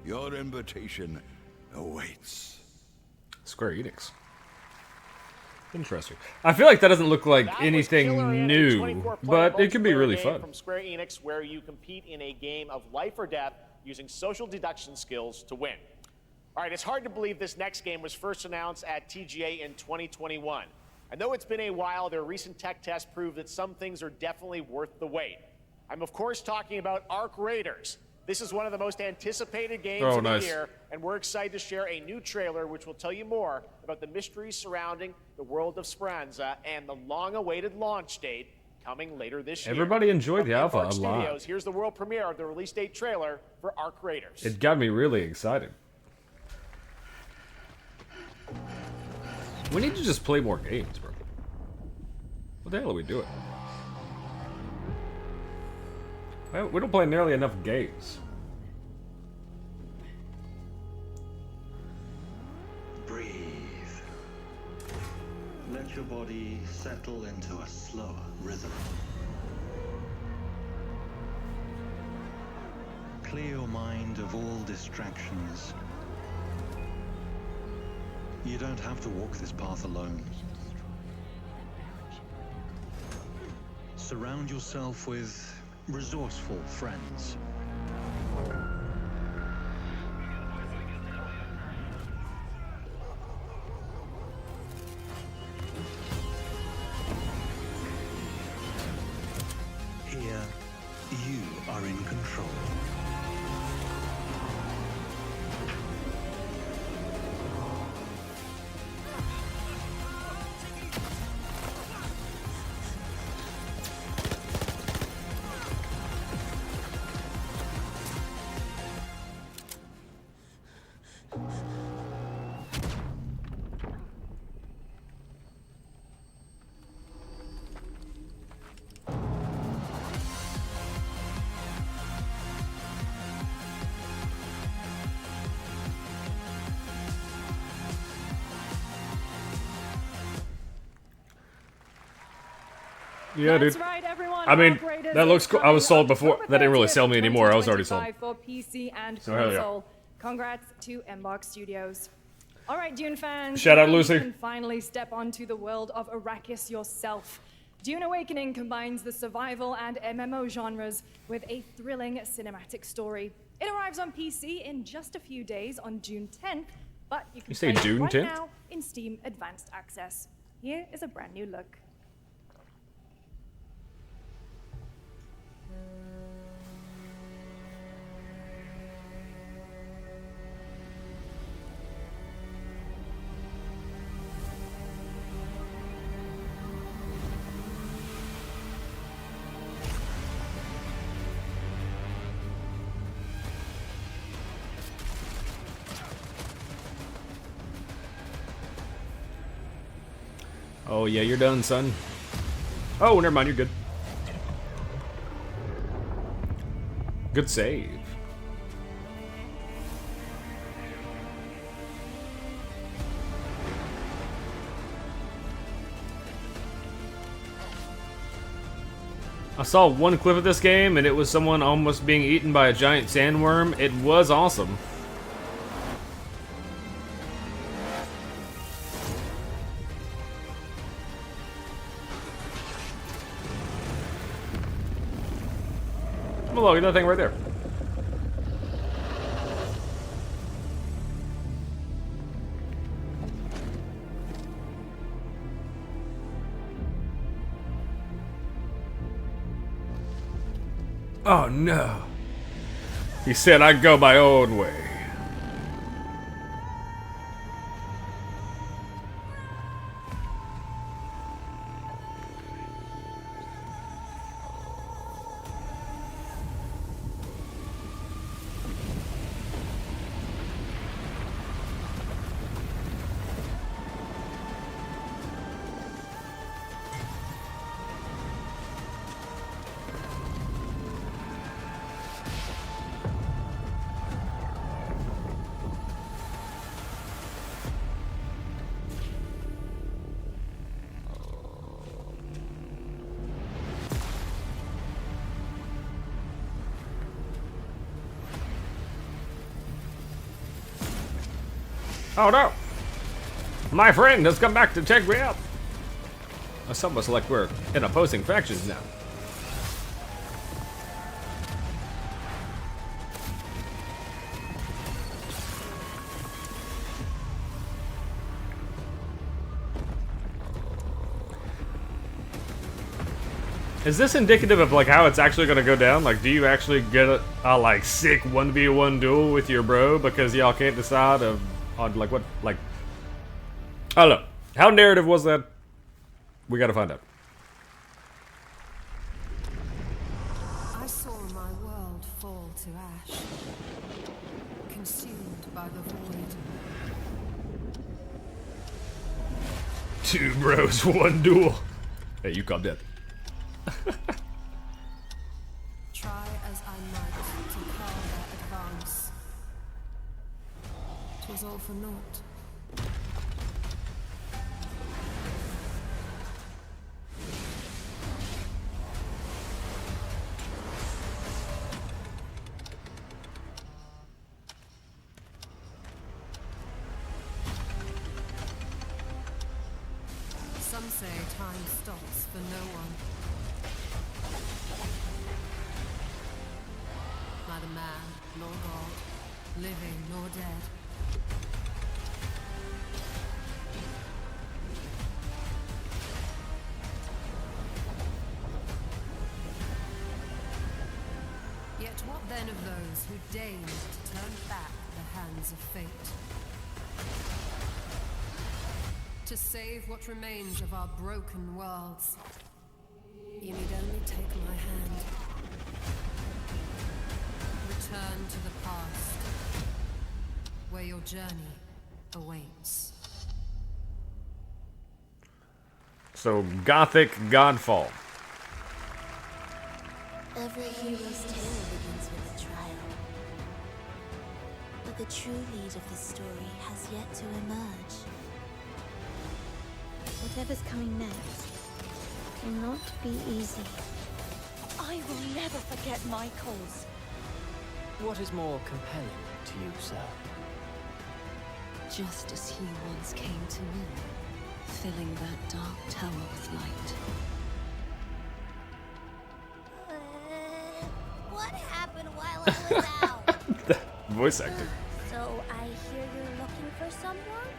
Your invitation awaits. Square Enix. Interesting. I feel like that doesn't look like That was Killer anything Inn, a new, 24-player but it can be multiplayer really game fun. From Square Enix, where you compete in a game of life or death using social deduction skills to win. All right, it's hard to believe this next game was first announced at TGA in 2021. And though it's been a while, their recent tech tests prove that some things are definitely worth the wait. I'm of course talking about Arc Raiders. This is one of the most anticipated games Oh, of the nice. year, and we're excited to share a new trailer which will tell you more about the mysteries surrounding the world of Speranza and the long-awaited launch date coming later this year. Everybody enjoyed From the alpha Embark a lot. Studios, here's the world premiere of the release date trailer for Arc Raiders. It got me really excited. We need to just play more games, bro. What the hell are we doing? Well, we don't play nearly enough games. Breathe. Let your body settle into a slower rhythm. Clear your mind of all distractions. You don't have to walk this path alone. Surround yourself with resourceful friends. Here, you are in control. Yeah, That's dude. right, everyone. I mean, Arc Raiders that looks is cool. I was coming sold before. October That didn't really 30th, sell me anymore. I was already sold. 2025 for PC and So hell yeah. console. Congrats to Embark Studios. All right, Dune fans. Shout out now Lucy. You can finally step onto the world of Arrakis yourself. Dune Awakening combines the survival and MMO genres with a thrilling cinematic story. It arrives on PC in just a few days on June 10th, but you can You say play it June right 10th? now in Steam Advanced Access. Here is a brand new look. Oh yeah, you're done, son. Oh, never mind, you're good. Good save. I saw one clip of this game and it was someone almost being eaten by a giant sandworm. It was awesome. Come along, that thing right there. Oh no. He said I'd go my own way. Oh no! My friend has come back to check me out! It's almost like we're in opposing factions now. Is this indicative of like how it's actually gonna go down? Like, do you actually get a like sick 1v1 duel with your bro because y'all can't decide on like what like? I don't know. How narrative was that? We gotta find out. I saw my world fall to ash, consumed by the void. 2 bros, 1 duel. Hey, you calm down. Try as I might to curb their advance. 'Twas all for naught. Some say time stops for no one. Neither man nor God, living nor dead. Yet what then of those who deigned to turn back the hands of fate? To save what remains of our broken worlds, you need only take my hand. Return to the past, where your journey awaits. So, Gothic Godfall. Every hero's tale begins with a trial. But the true lead of the story has yet to emerge. Whatever's coming next cannot be easy. I will never forget my cause. What is more compelling to you, sir? Just as he once came to me, filling that dark tower with light. What happened while I was out? Voice acting. So I hear you're looking for someone?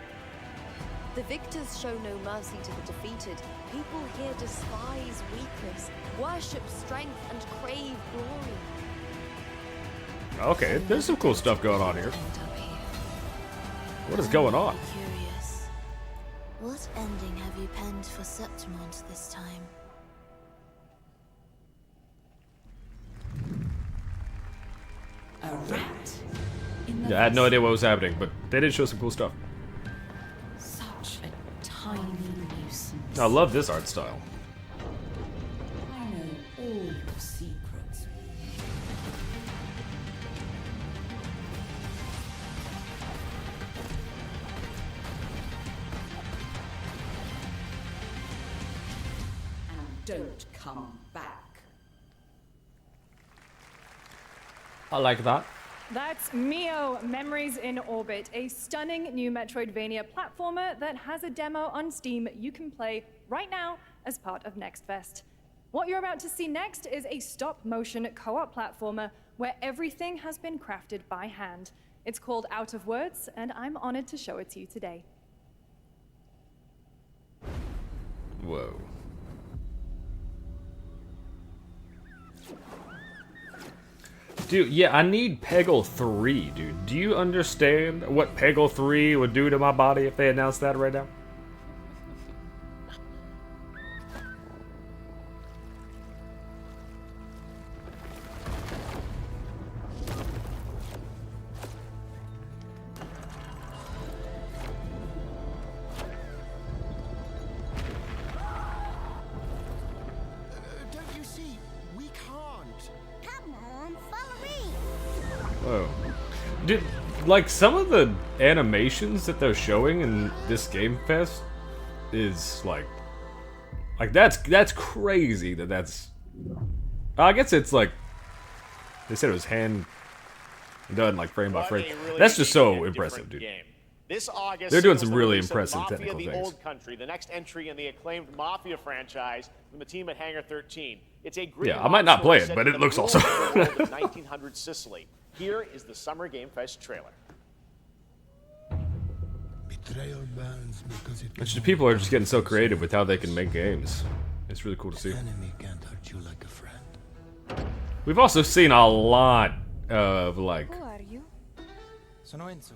The victors show no mercy to the defeated. People here despise weakness, worship strength, and crave glory. Okay, there's some cool stuff going on here. What is going on? Curious. What ending have you penned for Septimont this time? A rat. Yeah, I had no idea what was happening, but they did show some cool stuff. Such a tiny nuisance. I love this art style. I know all your secrets. And don't come back. I like that. That's Mio, Memories in Orbit, a stunning new Metroidvania platformer that has a demo on Steam you can play right now as part of Next Fest. What you're about to see next is a stop-motion co-op platformer where everything has been crafted by hand. It's called Out of Words, and I'm honored to show it to you today. Whoa. Dude, yeah, I need Peggle 3, dude. Do you understand what Peggle 3 would do to my body if they announced that right now? Don't you see? We can't. Come on, follow me. Whoa. Dude, like, some of the animations that they're showing in this Game Fest is, like that's crazy that's... I guess it's, like, they said it was hand done, like, frame by frame. That's just so impressive, dude. This August, They're doing seals some the really release of impressive Mafia: technical The things. Old Country, the next entry in the acclaimed Mafia franchise from the team at Hangar 13. It's a great Yeah, I might not play it, but it looks awesome. 1900 Sicily. Here is the Summer Game Fest trailer. Betrayal burns because it It's just people are just getting so creative with how they can make games. It's really cool to see. Enemy can't hurt you like a friend. We've also seen a lot of like Who are you? Sono Enzo.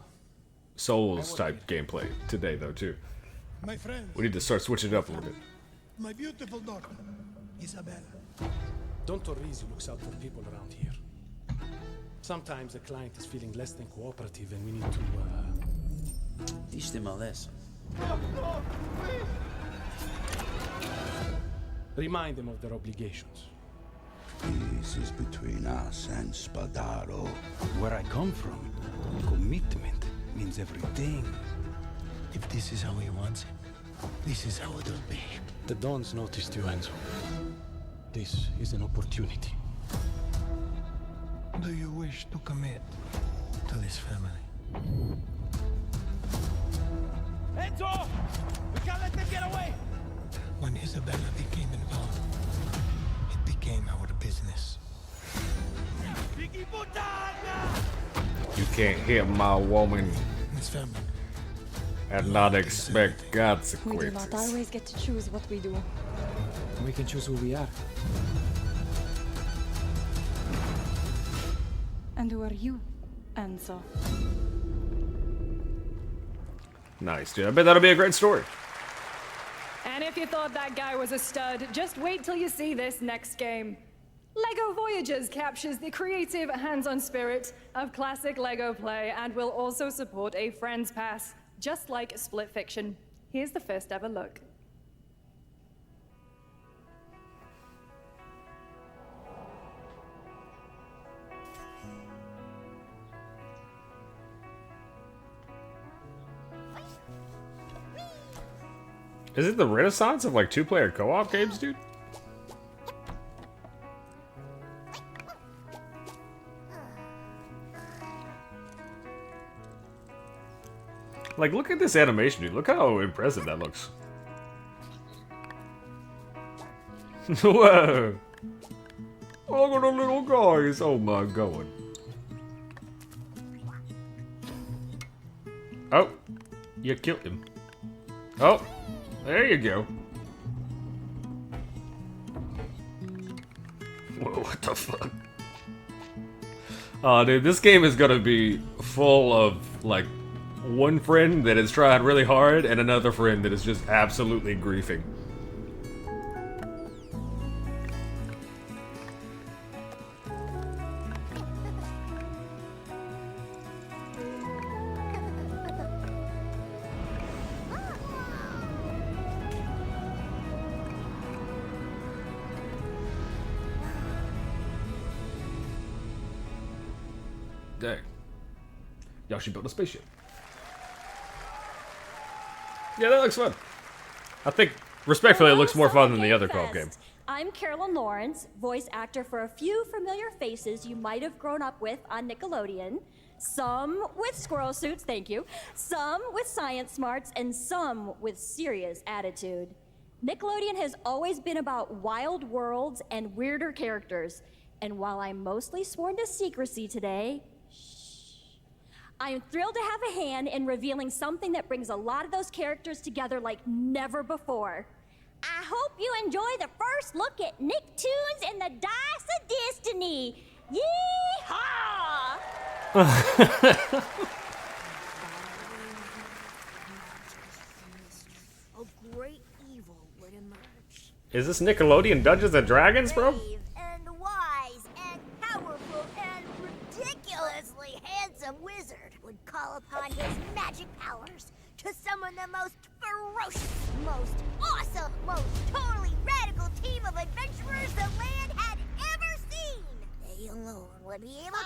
Souls type gameplay today though too. My friend. We need to start switching it up a little bit. My beautiful daughter, Isabella. Don Torrisi looks out for people around here. Sometimes the client is feeling less than cooperative and we need to, Teach them a lesson. remind them of their obligations. This is between us and Spadaro. Where I come from, commitment means everything. If this is how he wants it, this is how it'll be. The Dons noticed you, Enzo. This is an opportunity. Do you wish to commit to this family? Enzo! We can't let them get away! When Isabella became involved, it became our business. You can't hit my woman This family. and not expect We do consequences. not always get to choose what we do. We can choose who we are. And who are you, Enzo? Nice, dude. I bet that'll be a great story. And if you thought that guy was a stud, just wait till you see this next game. LEGO Voyages captures the creative, hands-on spirit of classic LEGO play and will also support a Friends Pass, just like Split Fiction. Here's the first ever look. Is it the renaissance of like two-player co-op games, dude? Like, look at this animation, dude. Look how impressive that looks. Whoa! Look at the little guys. Oh my god. Oh, you killed him. Oh, there you go. Whoa, what the fuck? Oh, dude, this game is gonna be full of, like, one friend that is trying really hard and another friend that is just absolutely griefing. Dang. Y'all should build a spaceship. Yeah, that looks fun. I think, respectfully, it looks more fun than the other co-op game. I'm Carolyn Lawrence, voice actor for a few familiar faces you might have grown up with on Nickelodeon. Some with squirrel suits, thank you. Some with science smarts, and some with serious attitude. Nickelodeon has always been about wild worlds and weirder characters. And while I'm mostly sworn to secrecy today, I am thrilled to have a hand in revealing something that brings a lot of those characters together like never before. I hope you enjoy the first look at Nicktoons and the Dice of Destiny. Yee-haw! A great evil would emerge. Is this Nickelodeon Dungeons and Dragons, bro? And wise and powerful and ridiculously handsome wizard would call upon his magic powers to summon the most ferocious, most awesome, most totally radical team of adventurers the land had ever seen. They alone would be able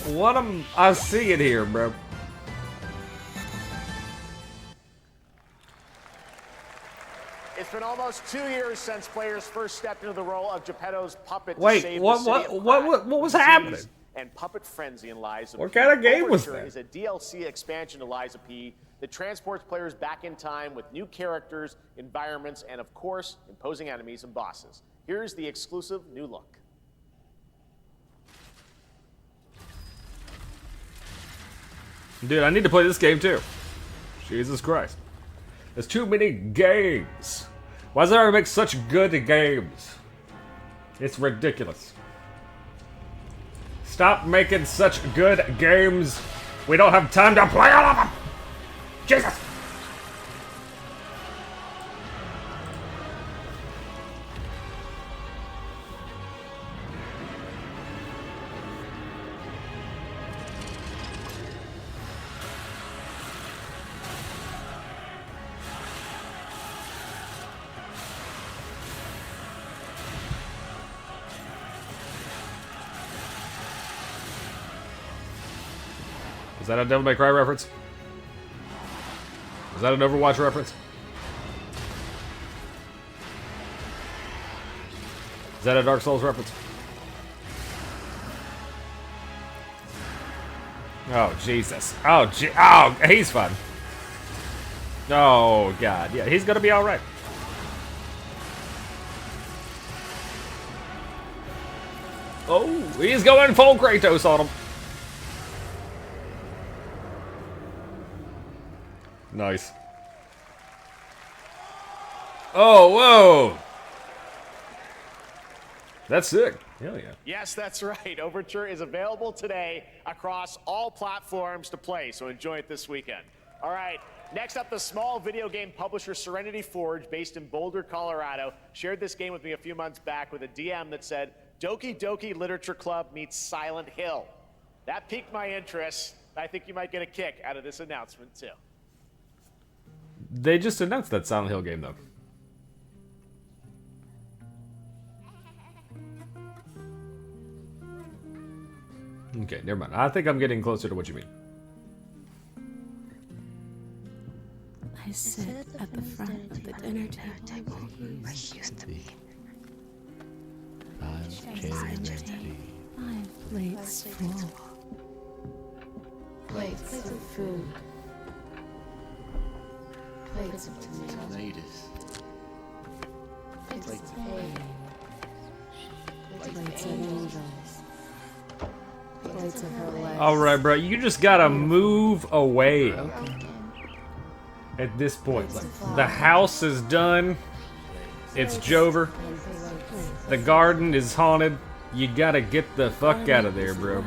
What am I seeing here, bro? It's been almost 2 years since players first stepped into the role of Geppetto's puppet to Wait, save what? the city of What was happening? and Puppet Frenzy in Lies of What P. kind of game was Overture that? is a DLC expansion to Lies of P that transports players back in time with new characters, environments, and of course, imposing enemies and bosses. Here's the exclusive new look. Dude, I need to play this game too. Jesus Christ. There's too many games. Why does everyone make such good games? It's ridiculous. Stop making such good games. We don't have time to play all of them. Jesus. Is that a Devil May Cry reference? Is that an Overwatch reference? Is that a Dark Souls reference? Oh, Jesus. Oh, he's fun. Oh, God. Yeah, he's gonna be alright. Oh, he's going full Kratos on him. Nice. Oh, whoa! That's sick. Hell yeah. Yes, that's right. Overture is available today across all platforms to play, so enjoy it this weekend. All right, next up, the small video game publisher Serenity Forge, based in Boulder, Colorado, shared this game with me a few months back with a DM that said, Doki Doki Literature Club meets Silent Hill. That piqued my interest. I think you might get a kick out of this announcement, too. They just announced that Silent Hill game, though. Okay, never mind. I think I'm getting closer to what you mean. I sit at the front of the dinner table where he used to be. My plate's full. Plates of food. Plates of tomatoes. Plates of hay. Plates of angels. Plates of her legs. Alright, bro. You just gotta move away. At this point. Like, the house is done. It's Jover. The garden is haunted. You gotta get the fuck out of there, bro.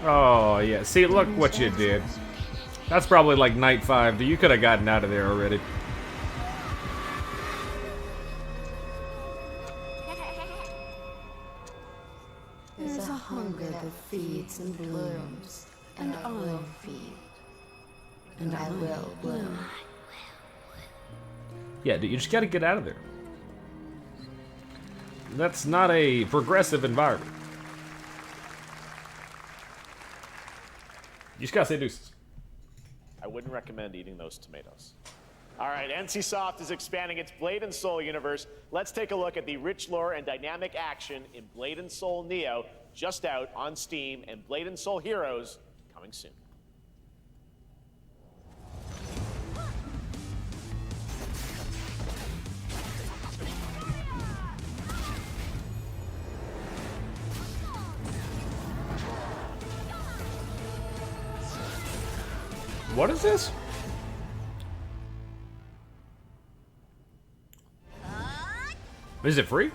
Oh, yeah. See, look what you did. That's probably like night 5. You could have gotten out of there already. There's a hunger that feeds and blooms, and I will feed, and I will bloom. Yeah, dude, you just gotta get out of there. That's not a progressive environment. You just gotta say deuces. I wouldn't recommend eating those tomatoes. All right, NCSoft is expanding its Blade and Soul universe. Let's take a look at the rich lore and dynamic action in Blade and Soul Neo, just out on Steam, and Blade and Soul Heroes coming soon. What is this? Is it free?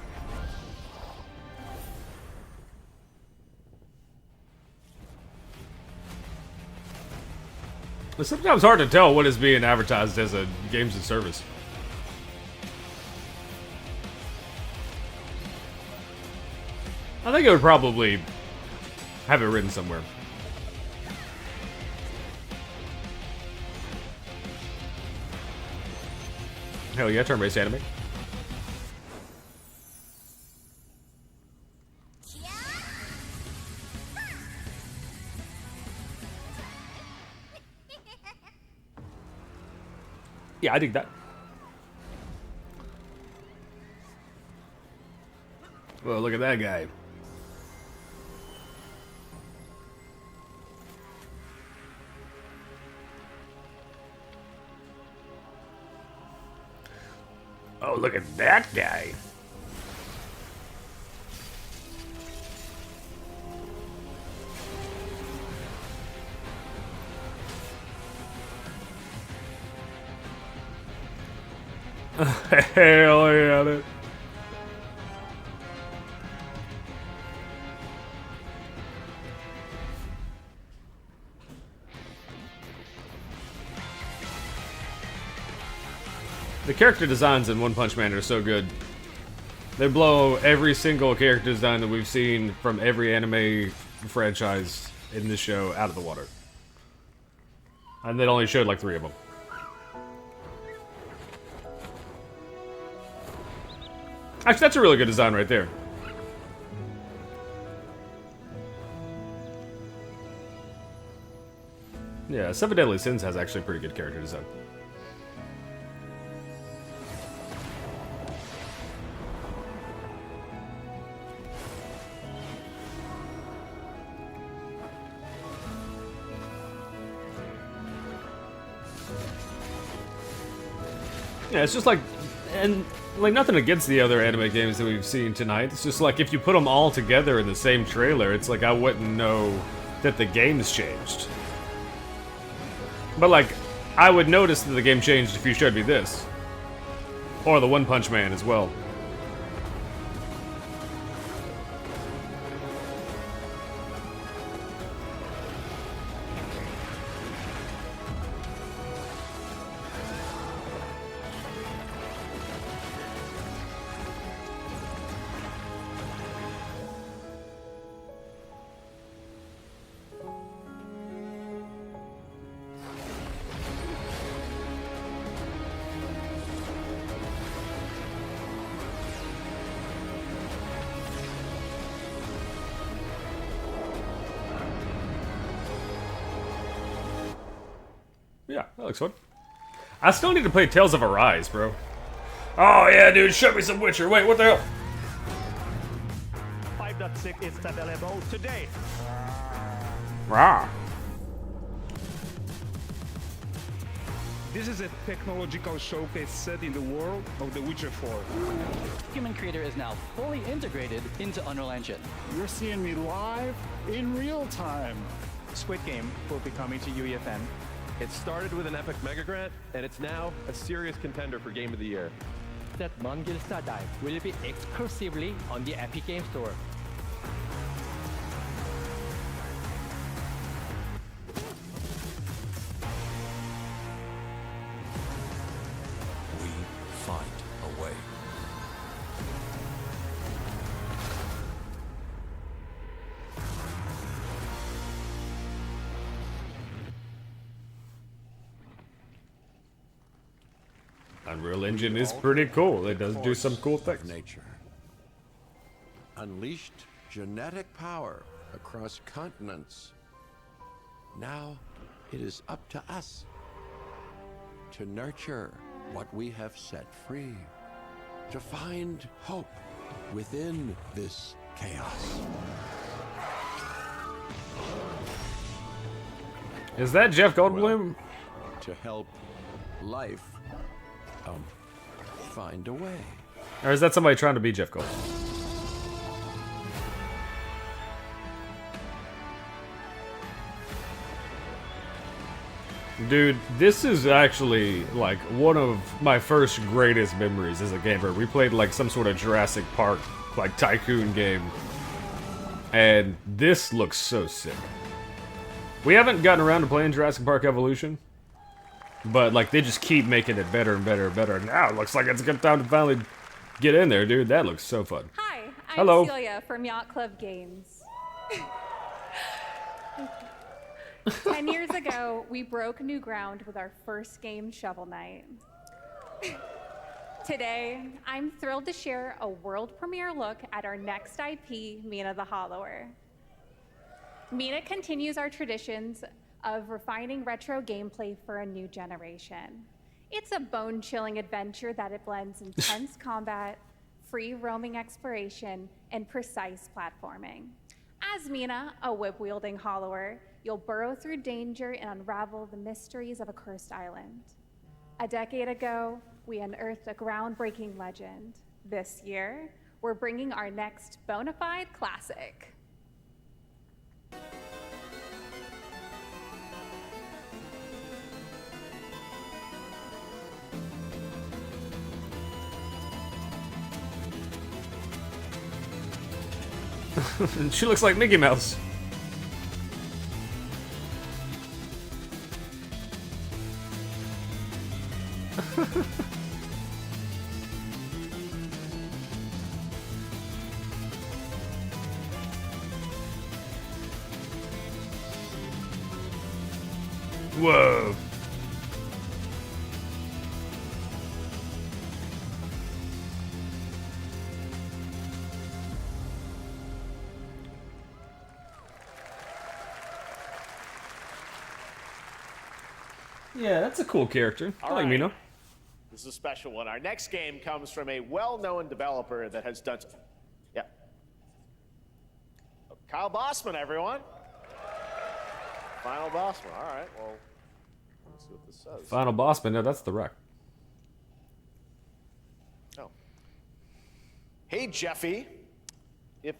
It's sometimes hard to tell what is being advertised as a games and service. I think it would probably have it written somewhere. Hell yeah, turn-based anime. Yeah, I dig that. Well, look at that guy. Oh, look at that guy. Hell yeah, dude. The character designs in One Punch Man are so good. They blow every single character design that we've seen from every anime franchise in this show out of the water. And they only showed like 3 of them. Actually, that's a really good design right there. Yeah, Seven Deadly Sins has actually pretty good character design. Yeah, it's just like, and like nothing against the other anime games that we've seen tonight. It's just like if you put them all together in the same trailer, it's like I wouldn't know that the game's changed. But like, I would notice that the game changed if you showed me this. Or the One Punch Man as well. Yeah, that looks fun. I still need to play Tales of Arise, bro. Oh yeah, dude, show me some Witcher. Wait, what the hell? 5.6 is available today. Rah. This is a technological showcase set in the world of The Witcher 4. Human Creator is now fully integrated into Unreal Engine. You're seeing me live in real time. Squid Game will be coming to UEFN. It started with an epic mega grant, and it's now a serious contender for Game of the Year. That Mongil Star Dive will be exclusively on the Epic Game Store. We find a way. Unreal Engine is pretty cool. It does do some cool things. Nature unleashed genetic power across continents. Now it is up to us to nurture what we have set free, to find hope within this chaos. Is that Jeff Goldblum? To help life find a way. Or is that somebody trying to be Jeff Goldblum? Dude, this is actually like one of my first greatest memories as a gamer. We played like some sort of Jurassic Park like tycoon game, and this looks so sick. We haven't gotten around to playing Jurassic Park Evolution, but like they just keep making it better and better and better. And now it looks like it's a good time to finally get in there, dude. That looks so fun. Hi, I'm Hello. Celia from Yacht Club Games. 10 years ago, we broke new ground with our first game, Shovel Knight. Today, I'm thrilled to share a world premiere look at our next IP, Mina the Hollower. Mina continues our traditions of refining retro gameplay for a new generation. It's a bone-chilling adventure that it blends intense combat, free roaming exploration, and precise platforming. As Mina, a whip-wielding hollower, you'll burrow through danger and unravel the mysteries of a cursed island. A decade ago, we unearthed a groundbreaking legend. This year, we're bringing our next bona fide classic. She looks like Mickey Mouse. Whoa. Yeah, that's a cool character. I like Mino. This is a special one. Our next game comes from a well-known developer that has done... Yeah. Kyle Bossman, everyone. Final Bossman. All right, well, let's see what this says. Final Bossman, no, that's the Wreck. Oh. Hey, Jeffy. If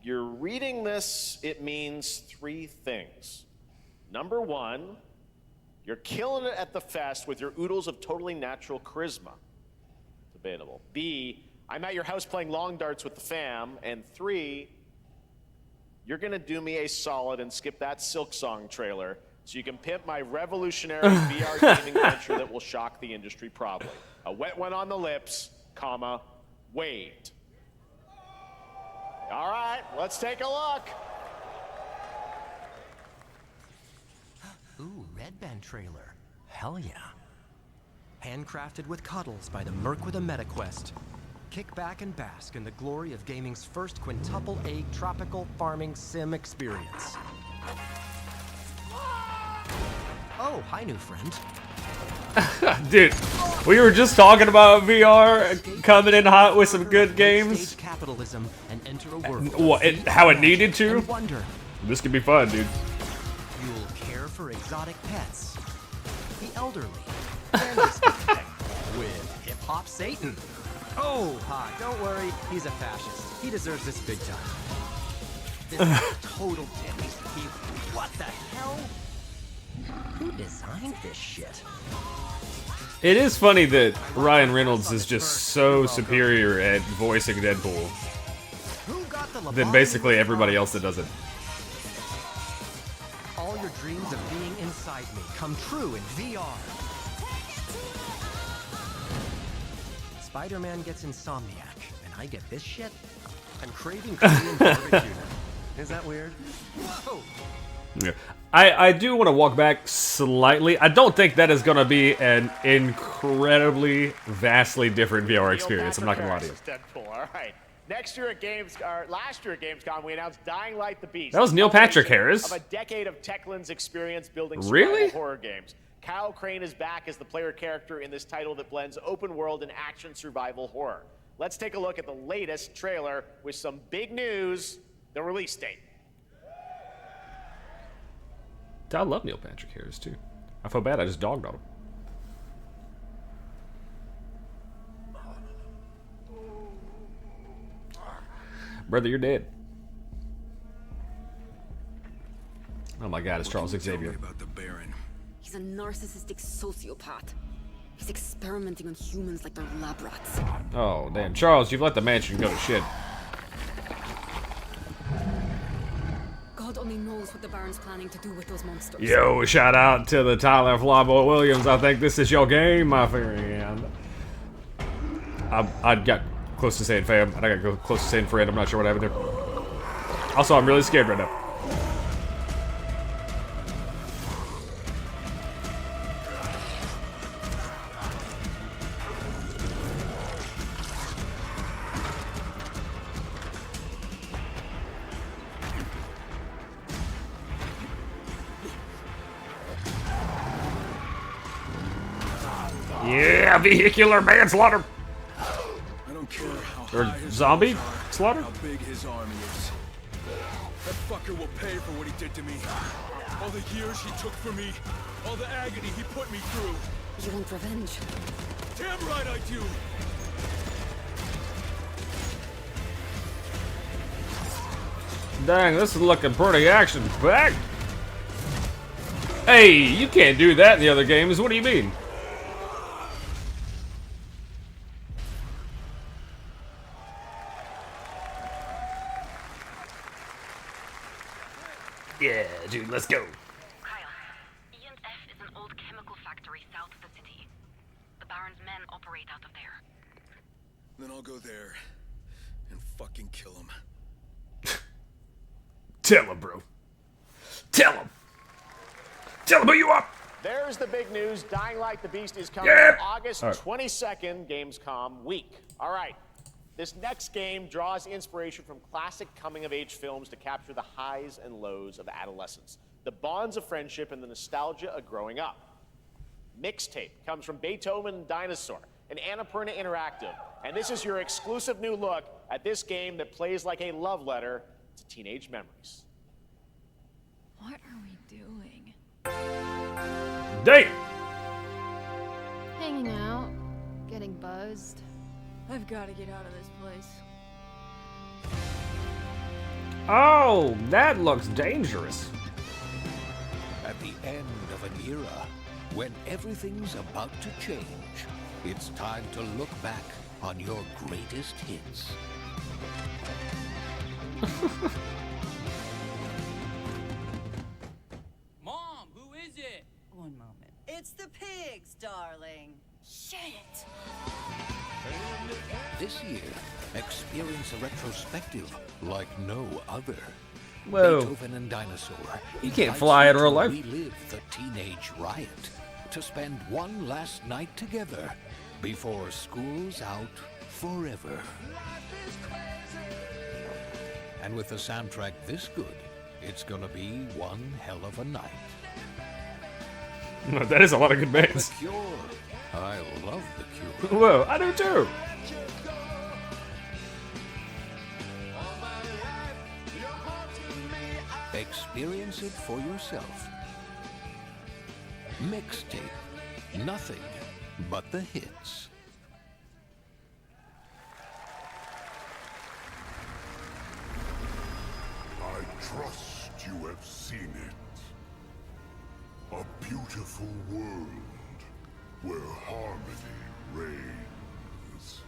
you're reading this, it means 3 things. Number 1, you're killing it at the fest with your oodles of totally natural charisma. Debatable. B, I'm at your house playing long darts with the fam. And 3, you're gonna do me a solid and skip that Silk Song trailer so you can pimp my revolutionary VR gaming venture that will shock the industry probably. A wet one on the lips, comma, wait. All right, let's take a look. Ooh, Red Band trailer. Hell yeah. Handcrafted with cuddles by the Merc with a MetaQuest. Kick back and bask in the glory of gaming's first quintuple A tropical farming sim experience. Oh, hi, new friend. Dude, we were just talking about VR coming in hot with some good games. Capitalism and enter a world How it needed to? and wonder. This could be fun, dude. You'll care for exotic pets, the elderly, and discotheque with Hip Hop Satan. Oh, hi, don't worry, he's a fascist. He deserves this big time. This is total dick. What the hell? Who designed this shit? It is funny that Ryan Reynolds is just so superior at voicing Deadpool than basically everybody else that does it. All your dreams of being inside me come true in VR. Spider-Man gets Insomniac, and I get this shit? I'm craving Korean barbecue. Is that weird? Whoa! Yeah. I do want to walk back slightly. I don't think that is going to be an incredibly, vastly different VR experience. I'm not going to lie to you. Deadpool. All right. Last year at Gamescom, we announced Dying Light: The Beast. That was Neil Patrick Harris. Of a decade of Techland's experience building Really? survival horror games. Kyle Crane is back as the player character in this title that blends open world and action survival horror. Let's take a look at the latest trailer with some big news: the release date. I love Neil Patrick Harris too. I feel bad I just dogged on him. Brother, you're dead. Oh my God, it's Charles Xavier. About the Baron. He's a narcissistic sociopath. He's experimenting on humans like they're lab rats. Oh damn, Charles, you've let the mansion go to shit. God only knows what the Baron's planning to do with those monsters. Yo, shout out to the Tyler Flyboy Williams. I think this is your game, my friend. I got close to saying fam, and I got close to saying friend. I'm not sure what happened there. Also, I'm really scared right now. Yeah, vehicular manslaughter. I don't care how Or zombie slaughter? how big his army is. That fucker will pay for what he did to me. All the years he took from me. All the agony he put me through. You want revenge? Damn right I do. Dang, this is looking pretty action-packed. Hey, you can't do that in the other games. What do you mean? Yeah, dude, let's go. E&F is an old chemical factory south of the city. The Baron's men operate out of there. Then I'll go there and fucking kill him. Tell him, bro. Tell him. Tell him who you are. There's the big news. Dying Like the Beast is coming Yeah. August All right. 22nd, Gamescom week. All right. This next game draws inspiration from classic coming-of-age films to capture the highs and lows of adolescence, the bonds of friendship, and the nostalgia of growing up. Mixtape comes from Beethoven and Dinosaur, an Annapurna Interactive, and this is your exclusive new look at this game that plays like a love letter to teenage memories. What are we doing? Date. Hanging out, getting buzzed. I've got to get out of this place. Oh, that looks dangerous. At the end of an era, when everything's about to change, it's time to look back on your greatest hits. Mom, who is it? One moment. It's the pigs, darling. Shit! This year, experience a retrospective like no other. Whoa. Beethoven and Dinosaur. You can't invites fly you in real to life. Relive the teenage riot. To spend one last night together before school's out forever. And with a soundtrack this good, it's gonna be one hell of a night. That is a lot of good bands. The Cure. I love The Cure. Whoa, I do too. Experience it for yourself. Mixtape. Nothing but the hits. I trust you have seen it. A beautiful world where harmony reigns.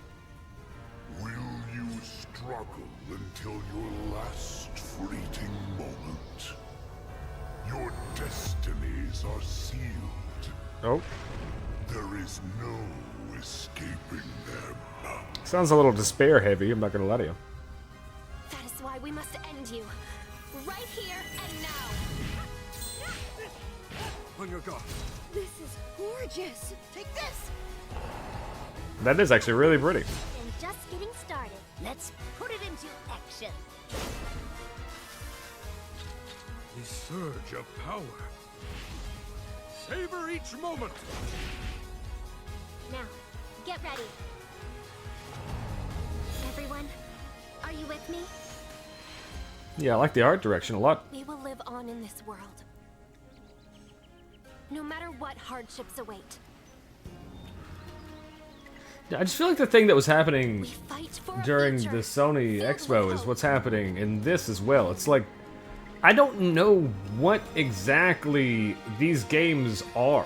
Will you struggle until your last fleeting moment? Your destinies are sealed. Oh. There is no escaping them. Sounds a little despair heavy, I'm not gonna lie to you. That is why we must end you. Right here and now. On your guard. This is gorgeous. Take this. That is actually really pretty. And just getting started. Let's put it into action. The surge of power. Savor each moment. Now, get ready. Everyone, are you with me? Yeah, I like the art direction a lot. We will live on in this world. No matter what hardships await. I just feel like the thing that was happening Fight for a during future the Sony filled Expo with is hope. what's happening in this as well. It's like, I don't know what exactly these games are.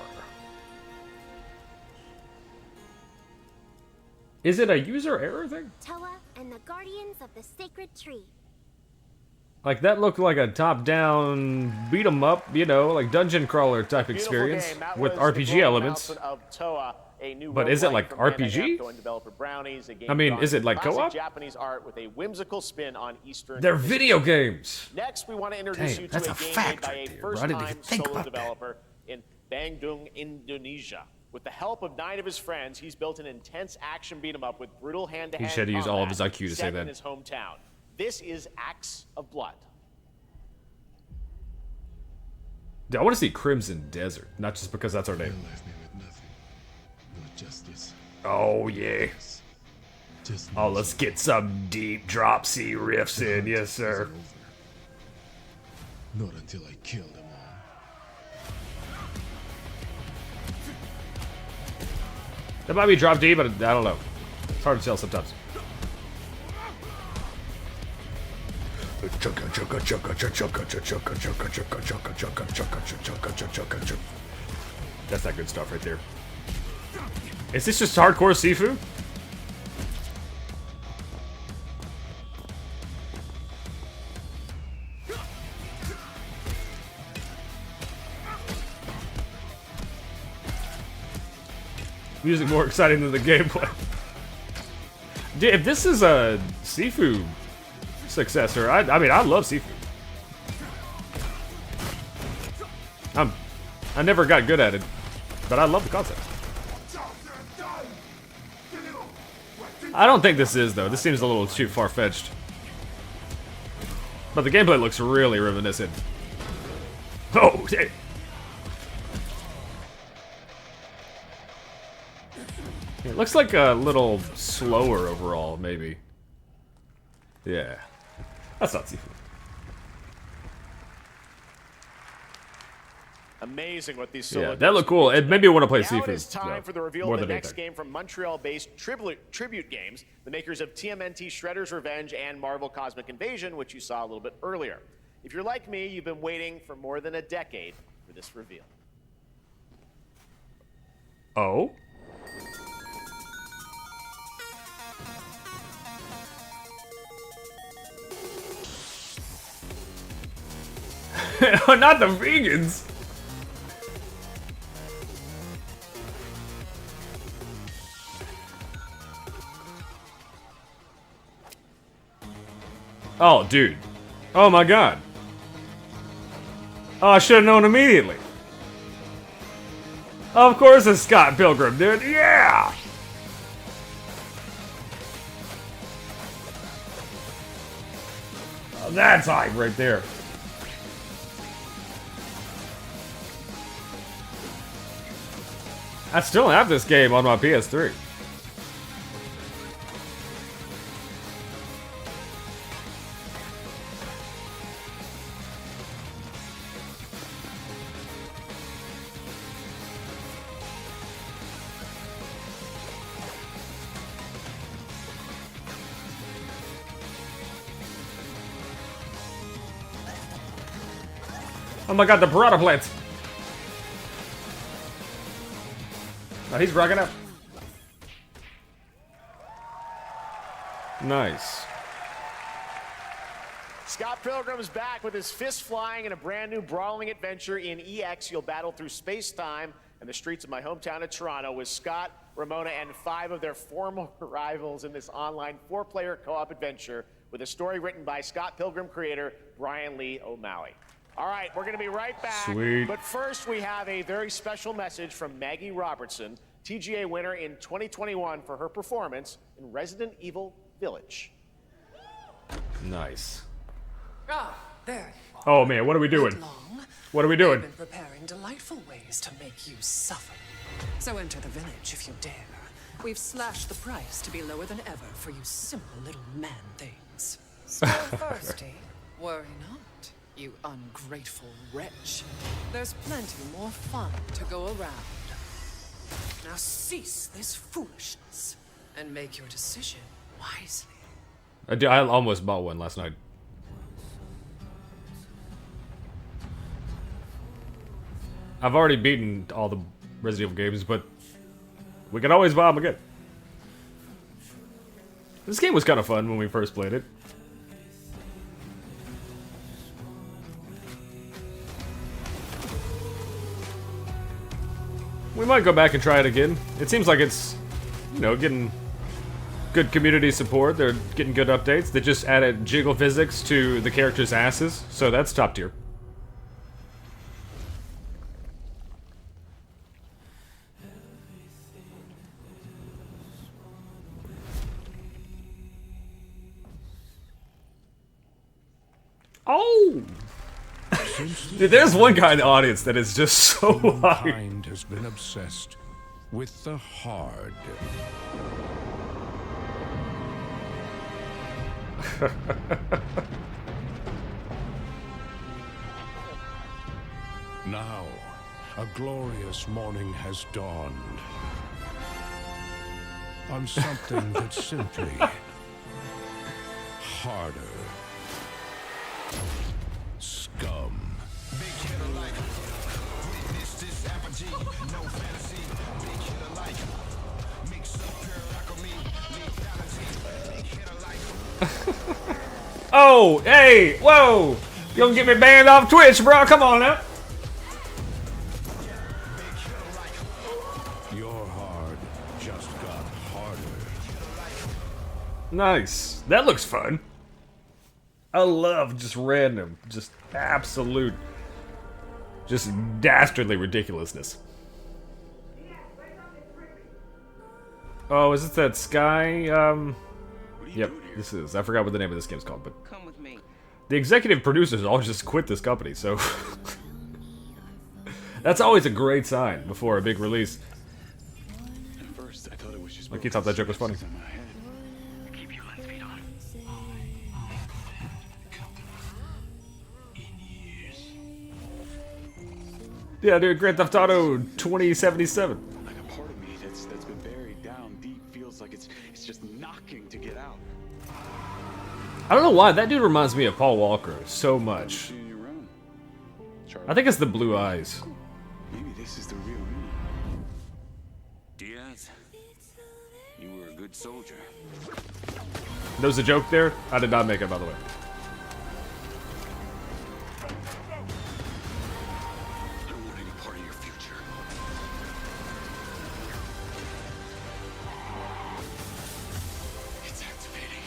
Is it a user error thing? Toa and the Guardians of the Sacred Tree. Like, that looked like a top-down, beat-em-up, you know, like dungeon crawler type experience Game. That with was the RPG global elements. announcement Of Toa, a new But is it roguelike like from RPG? Bandai Namco and developer Brownies, a game I mean, drawing is it like classic co-op? Japanese art with a whimsical spin on Eastern. They're mysticism. video games. Next, we want to introduce Damn, you to that's a a game fact made by right a there, bro. I didn't even first-time think solo about that. developer in Bandung, Indonesia. With the help of 9 of his friends, he's built an intense action beat 'em up with brutal hand-to-hand He should use all of his combat IQ to say set that. in his hometown. This is Axe of Blood. Dude, I want to see Crimson Desert, not just because that's our name. Justice. Oh, yeah. Oh, let's get some deep drop C riffs in, yes, sir. Not until I kill them all. That might be drop D, but I don't know. It's hard to tell sometimes. That's that good stuff right there. Is this just hardcore Sifu? Music more exciting than the gameplay. Dude, if this is a Sifu successor, I mean, I love Sifu. I never got good at it, but I love the concept. I don't think this is, though. This seems a little too far-fetched. But the gameplay looks really reminiscent. Oh, hey. It looks like a little slower overall, maybe. Yeah. That's not Sifu. Amazing what these Yeah, that looked cool. It made me want to play Sifu. Now it is time for the reveal more of the than next anything. game from Montreal-based Tribute Games, the makers of TMNT Shredder's Revenge and Marvel Cosmic Invasion, which you saw a little bit earlier. If you're like me, you've been waiting for more than a decade for this reveal. Oh? Not the vegans! Oh, dude. Oh my god. Oh, I should have known immediately. Of course it's Scott Pilgrim, dude. Yeah! Oh, that's hype right there. I still have this game on my PS3. Oh my god, the piranha plants! Oh, he's rocking up. Nice. Scott Pilgrim's back with his fists flying in a brand new brawling adventure in EX. You'll battle through space-time and the streets of my hometown of Toronto with Scott, Ramona, and 5 of their former rivals in this online 4-player co-op adventure with a story written by Scott Pilgrim creator Brian Lee O'Malley. All right, we're going to be right back. Sweet. But first, we have a very special message from Maggie Robertson, TGA winner in 2021 for her performance in Resident Evil Village. Nice. Ah, there. Oh man, what are we doing? What are we doing? I've been preparing delightful ways to make you suffer. So enter the village if you dare. We've slashed the price to be lower than ever for you simple little man things. Still thirsty? Worry not, you ungrateful wretch. There's plenty more fun to go around. Now cease this foolishness and make your decision wisely. I almost bought one last night. I've already beaten all the Resident Evil games, but we can always buy them again. This game was kind of fun when we first played it. We might go back and try it again. It seems like it's, you know, getting good community support. They're getting good updates. They just added jiggle physics to the characters' asses, so that's top tier. Oh! Dude, there's one guy in the audience that is just so high. Mind has been obsessed with the hard. Now, a glorious morning has dawned on something that's simply harder. Scum. Big hitter like witness this apogee, no fantasy. Big hitter like mix up pure alchemy, lethality. Big hitter like Oh, hey, whoa! You gonna get me banned off Twitch, bro? Come on now. you're hard, Nice. That looks fun. I love just random, just absolute, just dastardly ridiculousness. Oh, is it that Sky? Yep, this is. I forgot what the name of this game's called, but Come with me. the executive producers all just quit this company, so that's always a great sign before a big release. At first, I thought it was just Like he thought that joke was funny. Keep your lens speed on. Yeah, dude, Grand Theft Auto 2077. Like a part of me that's been buried down deep feels like it's just knocking to get out. I don't know why, that dude reminds me of Paul Walker so much. I think it's the blue eyes. Maybe this is the real me. Diaz, you were a good soldier. There was a joke there? I did not make it, by the way. I don't want any part of your future. It's activating.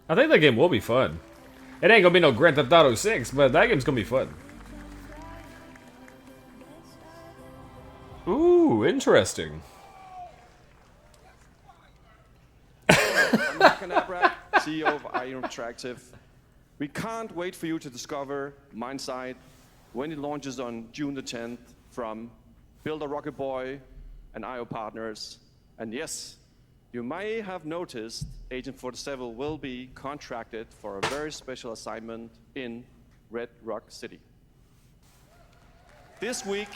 I think that game will be fun. It ain't gonna be no Grand Theft Auto 6, but that game's gonna be fun. Ooh, interesting. I'm Mark Canabra, CEO of IO Interactive. We can't wait for you to discover Mindside when it launches on June the 10th from Builder Rocket Boy and IO partners. And yes, you may have noticed Agent 47 will be contracted for a very special assignment in Red Rock City. This week,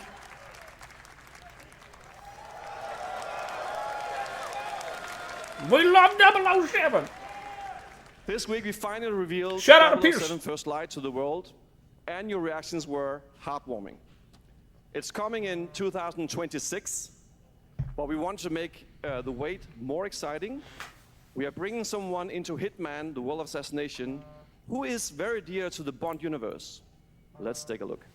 we love 007! This week we finally revealed Shout out to Pierce. 007 First Light to the world, and your reactions were heartwarming. It's coming in 2026, but we want to make the wait more exciting. We are bringing someone into Hitman, the World of Assassination, who is very dear to the Bond universe. Let's take a look.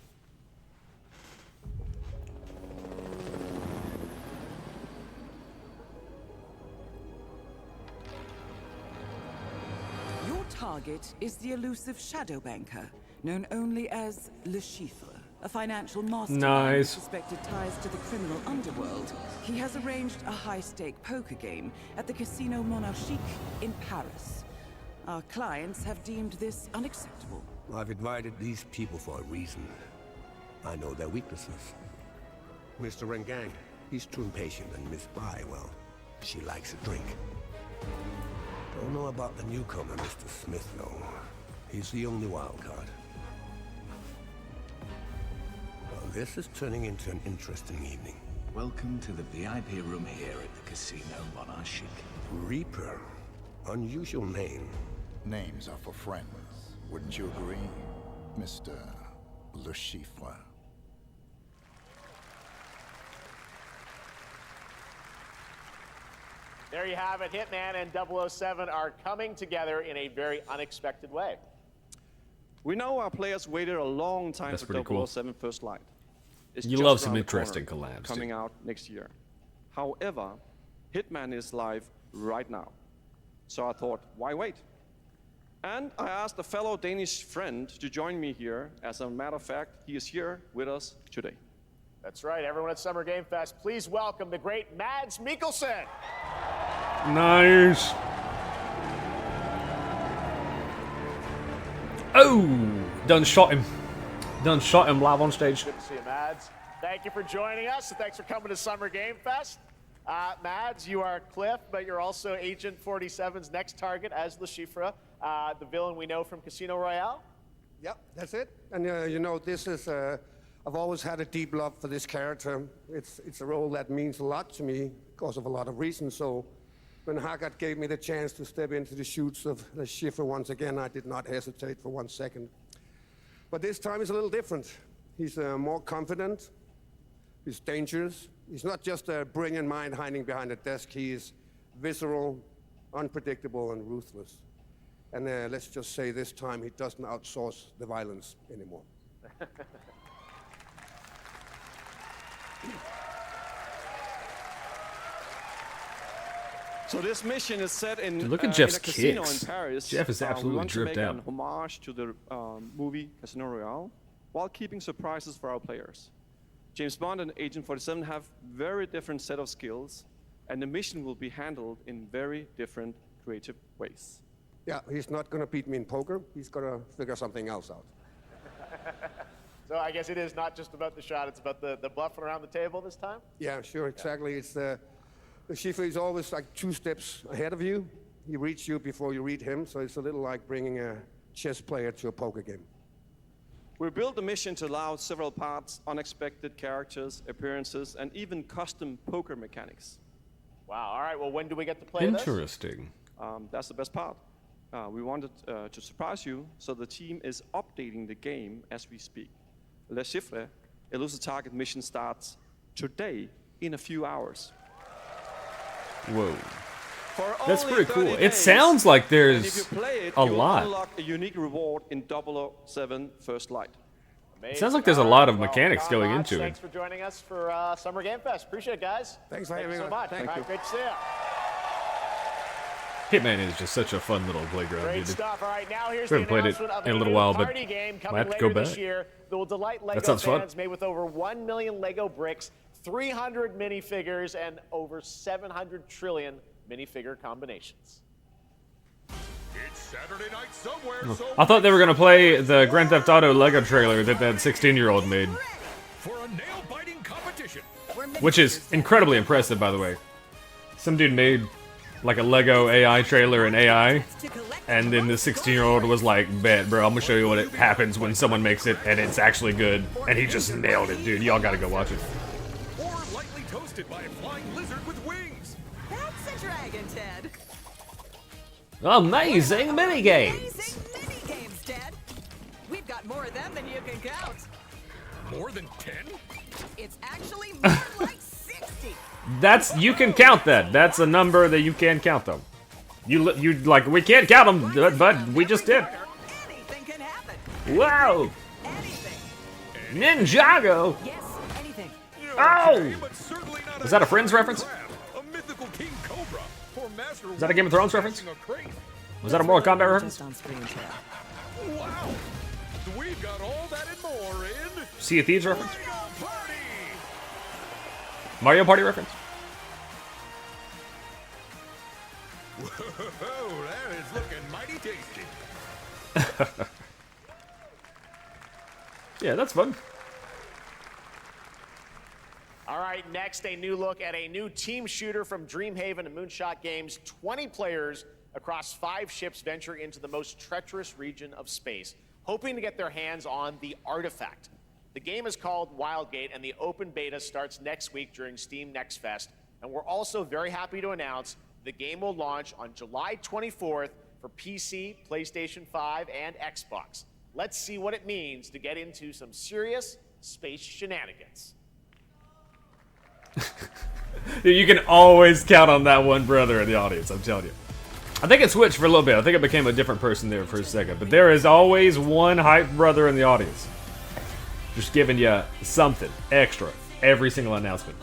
Your target is the elusive shadow banker, known only as Le Chiffre, a financial mastermind Nice. with suspected ties to the criminal underworld. He has arranged a high-stake poker game at the Casino Monarchique in Paris. Our clients have deemed this unacceptable. I've invited these people for a reason. I know their weaknesses. Mr. Rengang, he's too impatient, and Miss Bai, well, she likes a drink. Don't know about the newcomer, Mr. Smith, though. He's the only wild card. Well, this is turning into an interesting evening. Welcome to the VIP room here at the Casino Monarchique. Reaper. Unusual name. Names are for friends. Wouldn't you agree, Mr. Le Chiffre? There you have it. Hitman and 007 are coming together in a very unexpected way. We know our players waited a long time That's for pretty cool. 007 First Light. It's You just love some around the interesting corner, collabs, coming dude. out next year. However, Hitman is live right now. So I thought, why wait? And I asked a fellow Danish friend to join me here. As a matter of fact, he is here with us today. That's right, everyone at Summer Game Fest, please welcome the great Mads Mikkelsen. Nice. Oh, done shot him. Done shot him live on stage. Good to see you, Mads. Thank you for joining us, and thanks for coming to Summer Game Fest. Mads, you are Cliff, but you're also Agent 47's next target as Le Chiffre, the villain we know from Casino Royale. Yep, that's it. And you know, this is, I've always had a deep love for this character. It's a role that means a lot to me because of a lot of reasons. So when Haggard gave me the chance to step into the shoes of Le Chiffre once again, I did not hesitate for 1 second. But this time is a little different. He's more confident. He's dangerous. He's not just a brilliant mind hiding behind a desk. He is visceral, unpredictable, and ruthless. And let's just say this time he doesn't outsource the violence anymore. So this mission is set in, Dude, look at in Jeff's a casino kicks. in Paris. Jeff is We absolutely want to dripped make out. an homage to the movie Casino Royale, while keeping surprises for our players. James Bond and Agent 47 have very different set of skills, and the mission will be handled in very different creative ways. Yeah, he's not gonna beat me in poker. He's gonna figure something else out. So I guess it is not just about the shot, it's about the bluffing around the table this time? Yeah, sure, exactly. It's the Shifu is always like 2 steps ahead of you. He reads you before you read him, so it's a little like bringing a chess player to a poker game. We built the mission to allow several parts, unexpected characters, appearances, and even custom poker mechanics. Wow, all right, well, when do we get to play this? Interesting. That's the best part. We wanted to surprise you, so the team is updating the game as we speak. Le Chiffre, Elusive Target mission starts today in a few hours. Whoa. For That's only pretty cool. 30 It days, sounds like and there's if you play it, a you will lot. unlock a unique reward in 007 First Light. It sounds like there's a lot of Well, mechanics Tom going Knotts, into it. Thanks for joining us for Summer Game Fest. Appreciate it, guys. Thanks for Thank you having so us. much. Thank All right, you. great to see you. Hitman is just such a fun little playground, Great dude. stuff. All right, now here's We the haven't played it announcement of in a little new while, but party game might coming have to later go this back. year that will delight Lego sounds fun. fans made with over 1 million Lego bricks, 300 minifigures, and over 700 trillion minifigure combinations. It's Saturday night somewhere, so I thought they were gonna play the Grand Theft Auto Lego trailer that 16-year-old made, for a nail-biting competition. which is incredibly impressive, by the way. Some dude made like a Lego AI trailer in AI, and then the 16-year-old was like, "Bet, bro, I'm gonna show you what it happens when someone makes it, and it's actually good." And he just nailed it, dude. Y'all gotta go watch it. Or lightly toasted by a flying lizard with wings. That's a dragon, Ted. Amazing minigames. Amazing mini-games, Ted. We've got more of them than you can count. More than 10? It's actually more like 60. You can count that. That's a number that you can count them. You like, we can't count them, but we just did. Anything can happen. Wow. Anything. Ninjago. Yes, anything. Oh. Is that a Friends reference? A mythical king cobra. For master Is that a Game of Thrones reference? catching a crate. Was that a Mortal Kombat reference? Just on screen, Ted. Wow. We've got all that and more in Sea of Thieves reference? Lego Party. Mario Party reference? Whoa, that is looking mighty tasty. Yeah, that's fun. All right, next, a new look at a new team shooter from Dreamhaven and Moonshot Games. 20 players across 5 ships venture into the most treacherous region of space, hoping to get their hands on the artifact. The game is called Wildgate, and the open beta starts next week during Steam Next Fest. And we're also very happy to announce the game will launch on July 24th for PC, PlayStation 5, and Xbox. Let's see what it means to get into some serious space shenanigans. You can always count on that one brother in the audience, I'm telling you. I think it switched for a little bit. I think it became a different person there for a second. But there is always one hype brother in the audience. Just giving you something extra every single announcement.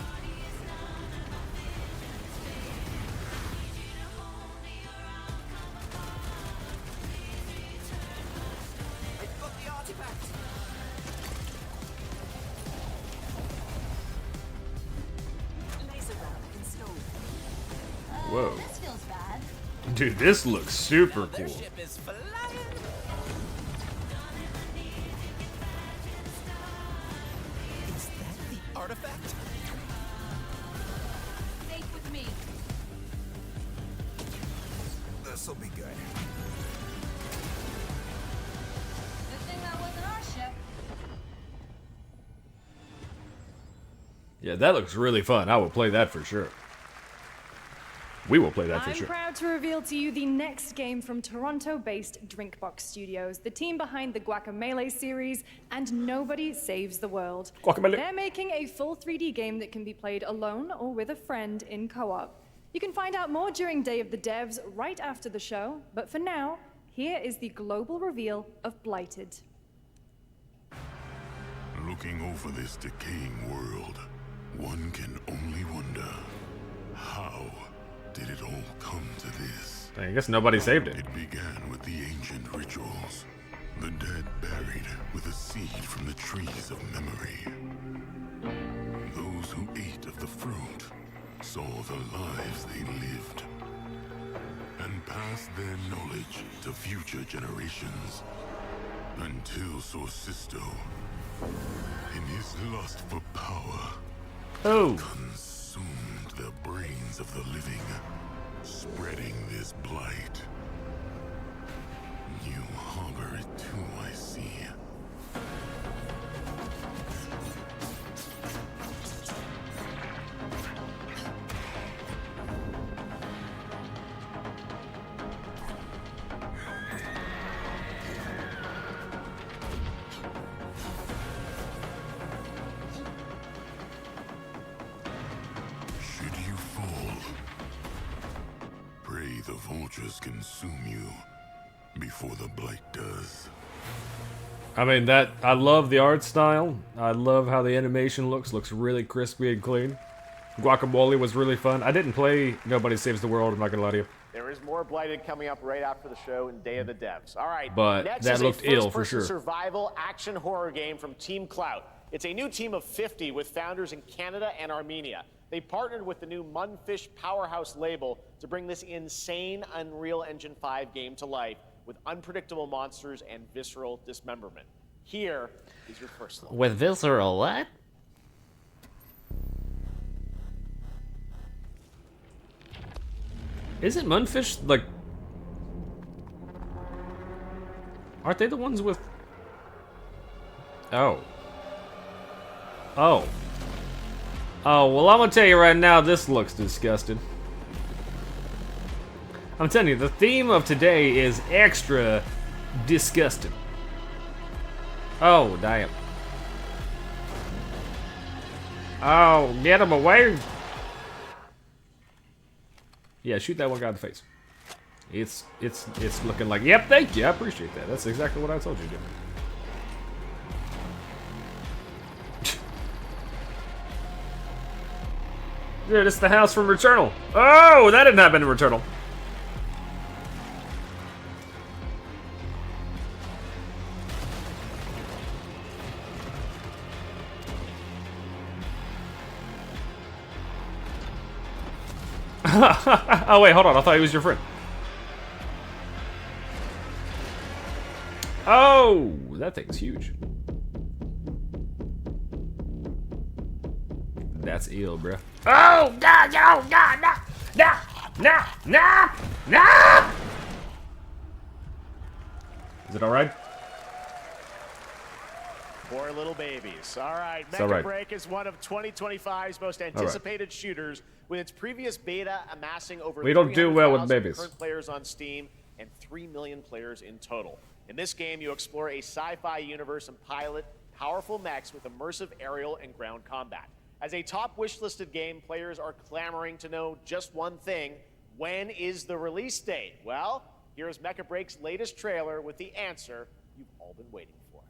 Whoa. This feels bad. Dude, this looks super cool. Is flying. Is that the artifact? Safe with me. This'll be good. Good thing that wasn't our ship. Yeah, that looks really fun. I will play that for sure. We will play that for I'm sure. proud to reveal to you the next game from Toronto-based Drinkbox Studios, the team behind the Guacamelee series and Nobody Saves the World. Guacamelee. They're making a full 3D game that can be played alone or with a friend in co-op. You can find out more during Day of the Devs right after the show, but for now, here is the global reveal of Blighted. Looking over this decaying world, One can only wonder, how did it all come to this? I guess nobody saved it. It began with the ancient rituals. The dead buried with a seed from the trees of memory. Those who ate of the fruit saw the lives they lived and passed their knowledge to future generations until Sorcisto, in his lust for power, consumed the brains of the living, spreading this blight. You harbor it too, I see. Should you fall, pray the vultures consume you before the blight does. I mean, I love the art style. I love how the animation looks really crispy and clean. Guacamole was really fun. I didn't play Nobody Saves the World, I'm not gonna lie to you. There is more Blighted coming up right after the show in Day of the Devs. All right, But next that is looked a ill for first-person sure. survival action horror game from Team Clout. It's a new team of 50 with founders in Canada and Armenia. They partnered with the new Munfish Powerhouse label to bring this insane Unreal Engine 5 game to life with unpredictable monsters and visceral dismemberment. Here is your first look. With visceral what? Isn't Munfish like... Aren't they the ones with... Oh. Oh. Oh, well, I'm gonna tell you right now, this looks disgusting. I'm telling you, the theme of today is extra disgusting. Oh, damn. Oh, get him away. Yeah, shoot that one guy in the face. It's looking like, yep, thank you, I appreciate that. That's exactly what I told you to do. Dude, it's the house from Returnal. Oh, that didn't happen in Returnal. Oh wait, hold on, I thought he was your friend. Oh, that thing's huge. That's ill, bruh. Oh, God, no, no, no, no, no, no, no! Is it alright? Poor little babies. All right, all right. Mecha Break is one of 2025's most anticipated shooters, with its previous beta amassing over We don't do well with 300,000 babies. current players on Steam and 3 million players in total. In this game, you explore a sci-fi universe and pilot powerful mechs with immersive aerial and ground combat. As a top wish-listed game, players are clamoring to know just one thing: when is the release date? Well, here's Mecha Break's latest trailer with the answer you've all been waiting for.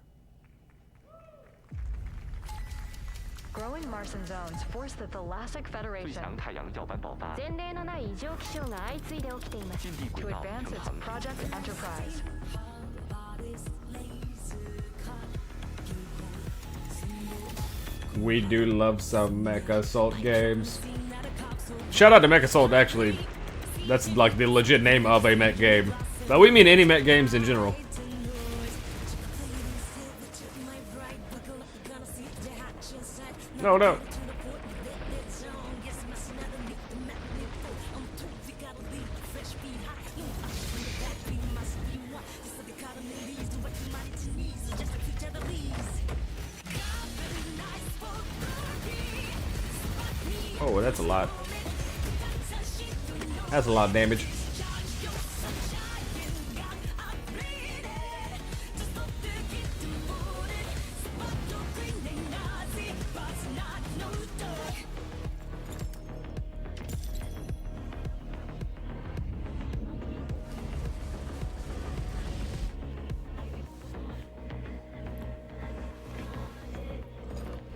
Growing Martian zones force the Thalassic Federation to advance its Project Enterprise. We do love some Mecha Assault games. Shout out to Mecha Assault, actually. That's like the legit name of a mech game. But we mean any mech games in general. No, no. Oh, that's a lot. That's a lot of damage.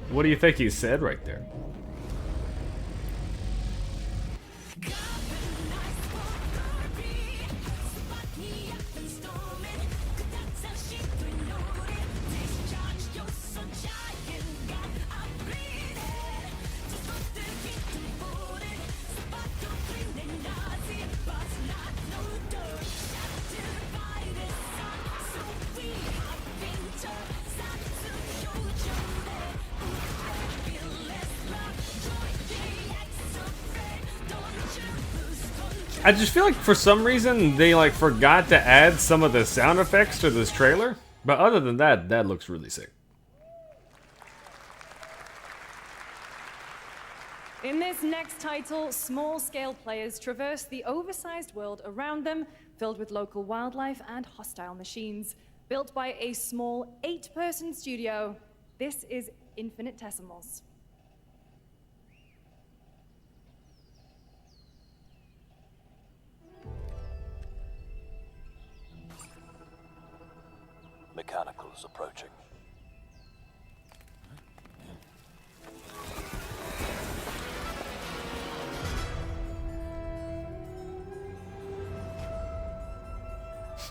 What do you think he said right there? I just feel like for some reason they like forgot to add some of the sound effects to this trailer. But other than that, that looks really sick. In this next title, small-scale players traverse the oversized world around them, filled with local wildlife and hostile machines. Built by a small 8-person studio, this is Infinitesimals. Mechanicals approaching.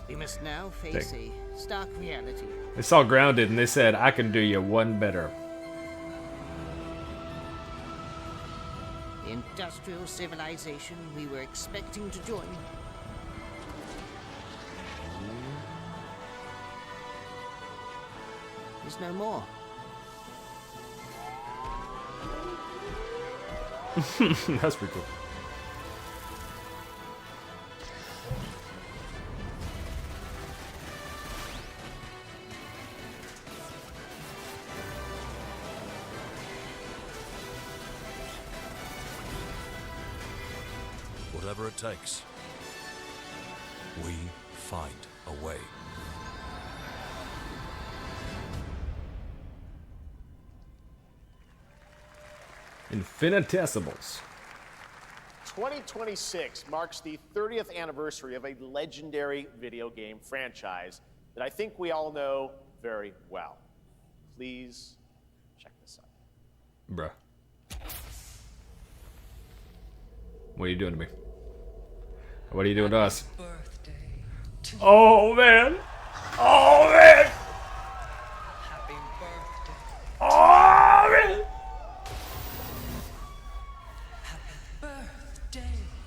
We must now face a stark reality. They saw Grounded and they said, I can do you one better. The industrial civilization we were expecting to join is no more. That's pretty cool. Whatever it takes, we find a way. Infinitesimals. 2026 marks the 30th anniversary of a legendary video game franchise that I think we all know very well. Please check this out. Bruh. What are you doing to me? What are you doing to us? Oh man! Oh man! Happy birthday. Oh man!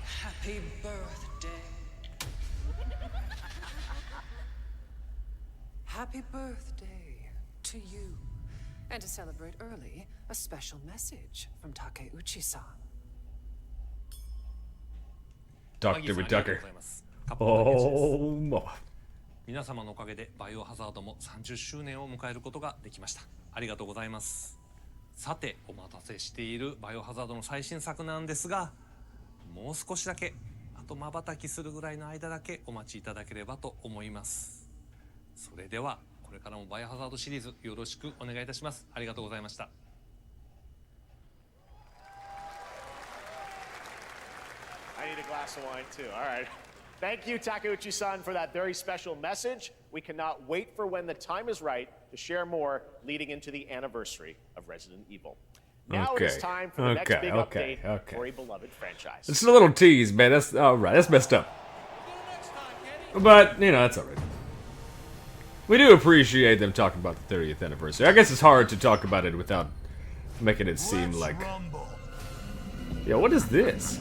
Happy birthday. Happy birthday to you. And to celebrate early, a special message from Takeuchi-san. Dr. Tucker. Oh, my. 皆様のおかげでバイオハザードも30周年を迎えることができました。ありがとうございます。さて、お待たせしているバイオハザードの最新作なんですが、もう少しだけ、あと瞬きするぐらいの間だけお待ちいただければと思います。それでは、これからもバイオハザードシリーズよろしくお願いいたします。ありがとうございました。I need a glass of wine too. All right. Thank you, Takeuchi-san, for that very special message. We cannot wait for when the time is right to share more leading into the anniversary of Resident Evil. Now it is time for the next big update for a beloved franchise. It's a little tease, man. That's alright. That's messed up. But, you know, that's alright. We do appreciate them talking about the 30th anniversary. I guess it's hard to talk about it without making it seem like... Yeah, what is this?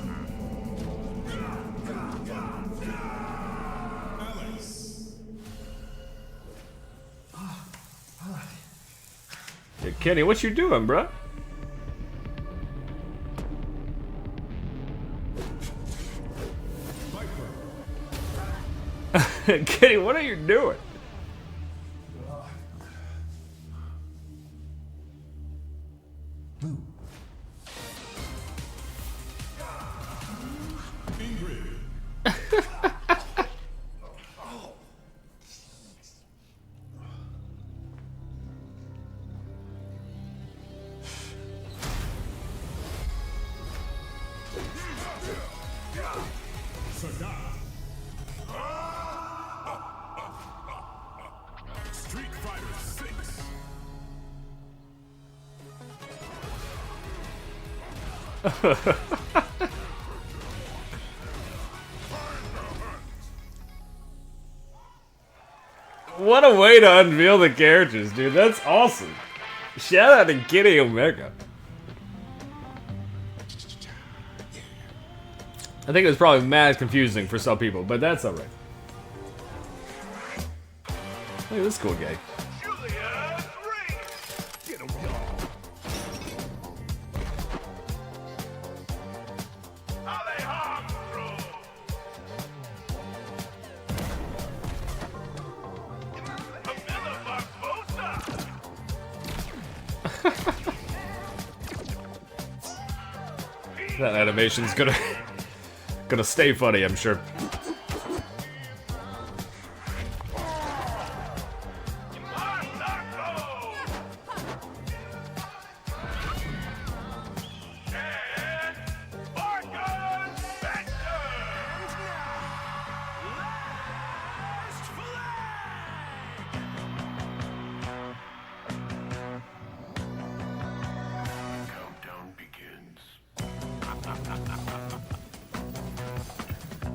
Yeah, Kenny, what you doing, bruh? Kenny, what are you doing? Street Fighter 6. What a way to unveil the characters, dude. That's awesome. Shout out to Kenny Omega. I think it was probably mad confusing for some people, but that's alright. Look at this cool guy. That animation's gonna stay funny, I'm sure.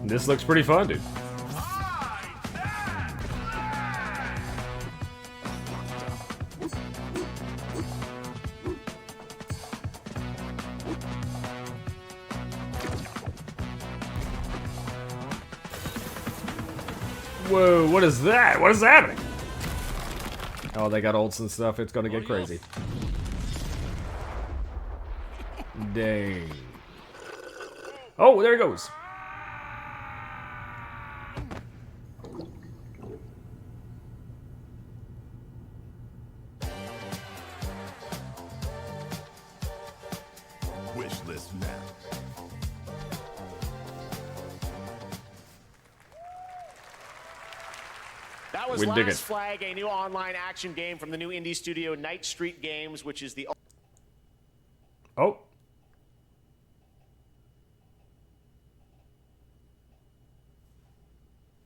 This looks pretty fun, dude. Whoa, what is that? What is happening? Oh, they got ults and stuff. It's gonna get crazy. Dang. Oh, there he goes. That was We dig Last it. Flag, a new online action game from the new indie studio Night Street Games, which is the... Oh.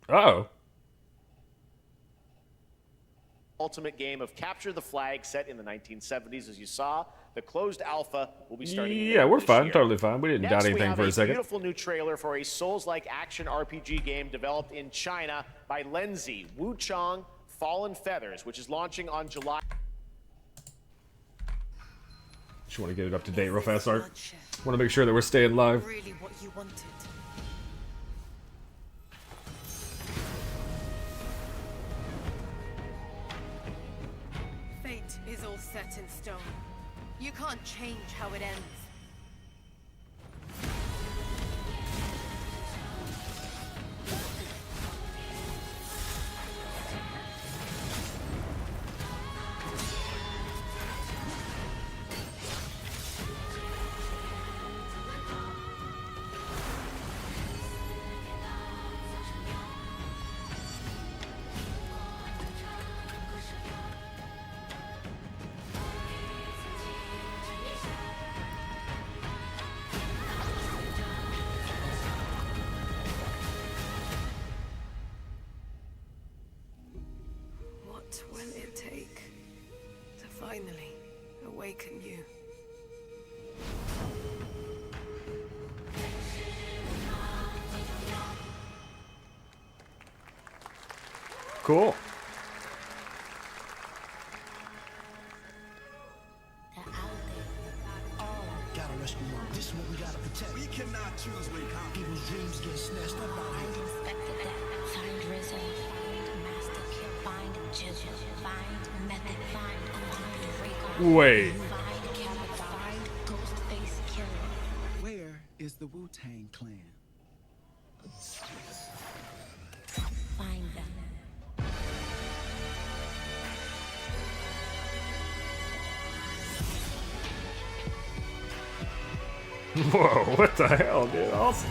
Uh-oh. ultimate game of capture the flag set in the 1970s. As you saw, the closed alpha will be starting. Yeah, we're this fine. year. Totally fine. We didn't Next, doubt we anything have for a second. Beautiful new trailer for a Souls-like action RPG game developed in China by Lenzi, Wuchang Fallen Feathers, which is launching on July. Just want to get it up to date real fast, Art. Want to make sure that we're staying live. Really what you wanted. Fate is all set in stone. You can't change how it ends. What will it take to finally awaken you? Cool. Gotta rescue them. This is what we gotta protect. We cannot choose with people's dreams get snatched up out here. Find Rizzo, find Master Kill, find Jizzle, find Method, find Rico, Wait. find Cabot, find Ghostface Killer. Where is the Wu-Tang Clan? Find them. Whoa, what the hell, dude? Awesome.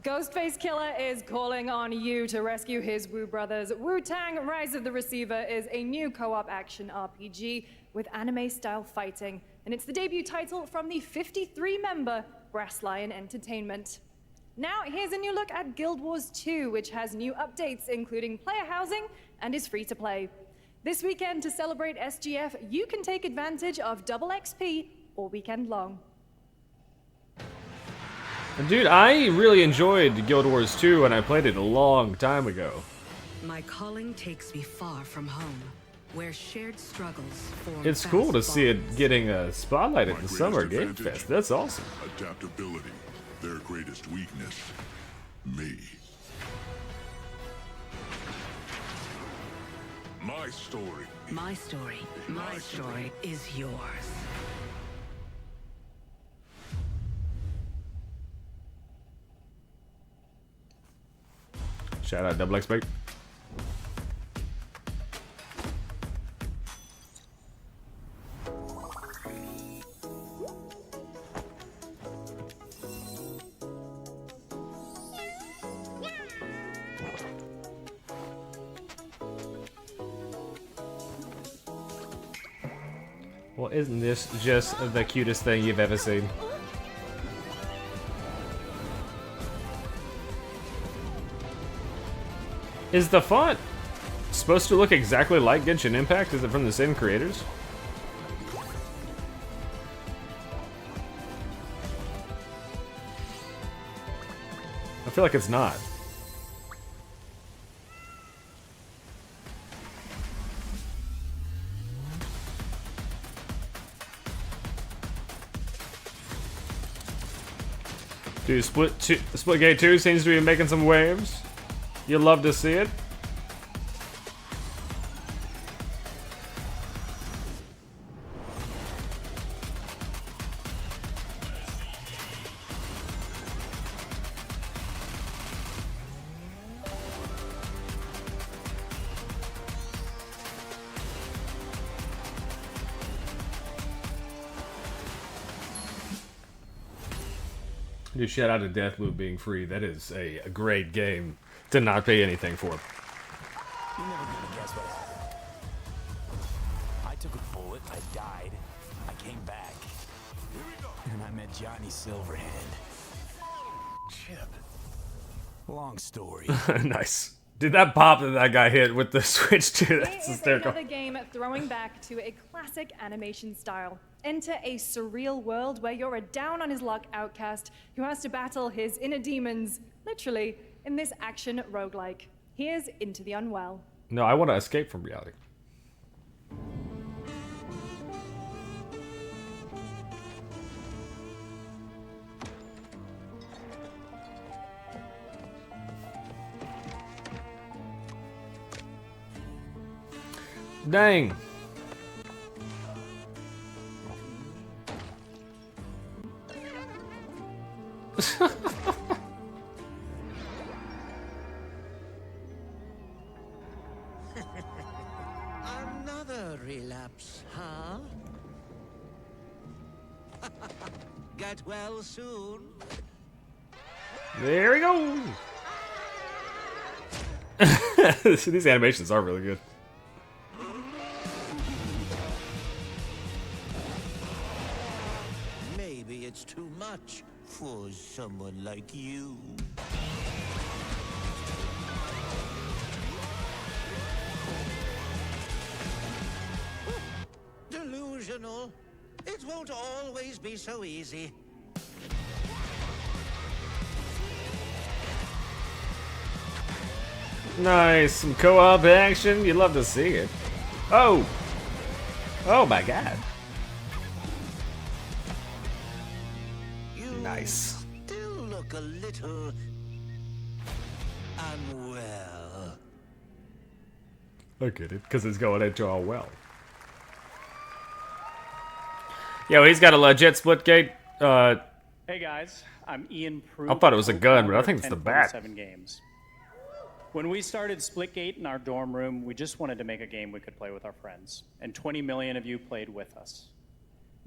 Ghostface Killer is calling on you to rescue his Wu brothers. Wu-Tang Rise of the Receiver is a new co-op action RPG with anime-style fighting, and it's the debut title from the 53-member Brass Lion Entertainment. Now, here's a new look at Guild Wars 2, which has new updates, including player housing, and is free to play. This weekend, to celebrate SGF, you can take advantage of double XP all weekend long. Dude, I really enjoyed Guild Wars 2 and I played it a long time ago. My calling takes me far from home, where shared struggles form. It's cool to fast see bonds. it getting a spotlight at the greatest Summer Game advantage? Fest. That's awesome. Adaptability. Their greatest weakness. Me. My story. My story. My story is yours. Shout out Double XP. Well, isn't this just the cutest thing you've ever seen? Is the font supposed to look exactly like Genshin Impact? Is it from the same creators? I feel like it's not. Dude, Splitgate 2 seems to be making some waves. You'd love to see it. Dude, shout out to Deathloop being free. That is a great game to not pay anything for. You're never gonna guess what happened. I took a bullet, I died, I came back. And I met Johnny Silverhand. Chip. Long story. Nice. Dude, that pop that guy hit with the Switch too, that's It is hysterical. another game throwing back to a classic animation style. Enter a surreal world where you're a down-on-his-luck outcast who has to battle his inner demons, literally, in this action roguelike. Here's Into the Unwell. No, I want to escape from reality. Dang. Another relapse, huh? Get well soon. There we go. These animations are really good. Maybe it's too much for someone like you. Delusional. It won't always be so easy. Nice, some co-op action. You'd love to see it. Oh! Oh my god. Nice. Still look a little unwell. I get it, because it's going into a well. Yo, he's got a legit Splitgate. Hey guys, I'm Ian Prue. I thought it was a gun, but I think it's the bat. 1047 Games. When we started Splitgate in our dorm room, we just wanted to make a game we could play with our friends, and 20 million of you played with us.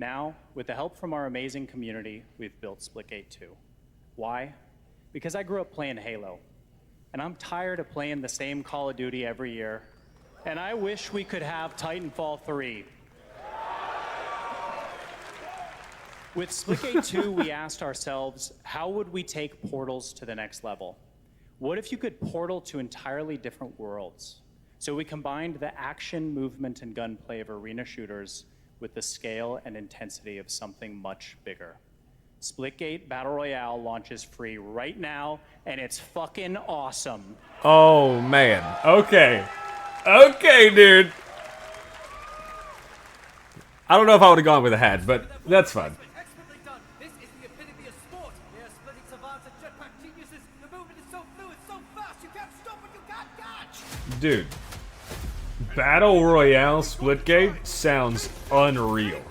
Now, with the help from our amazing community, we've built Splitgate 2. Why? Because I grew up playing Halo, and I'm tired of playing the same Call of Duty every year, and I wish we could have Titanfall 3. With Splitgate 2, we asked ourselves, how would we take portals to the next level? What if you could portal to entirely different worlds? So we combined the action, movement, and gunplay of arena shooters with the scale and intensity of something much bigger. Splitgate Battle Royale launches free right now, and it's fucking awesome. Oh man. Okay. Okay, dude. I don't know if I would have gone with a hat, but that's fine. Dude. Battle Royale Splitgate sounds unreal.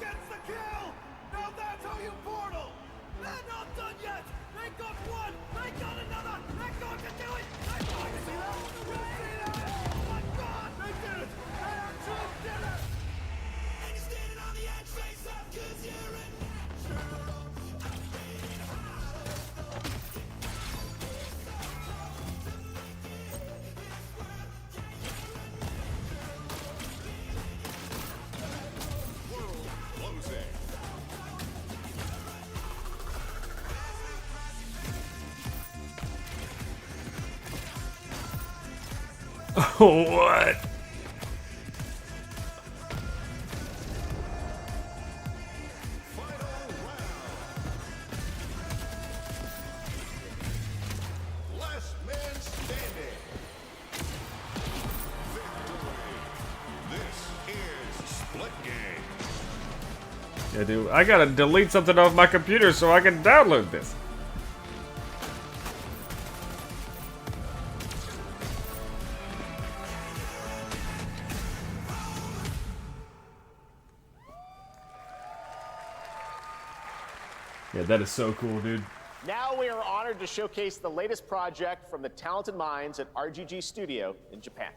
What? Last man standing. This is Split Game. Yeah, dude, I gotta delete something off my computer so I can download this. Yeah, that is so cool, dude. Now we are honored to showcase the latest project from the talented minds at RGG Studio in Japan.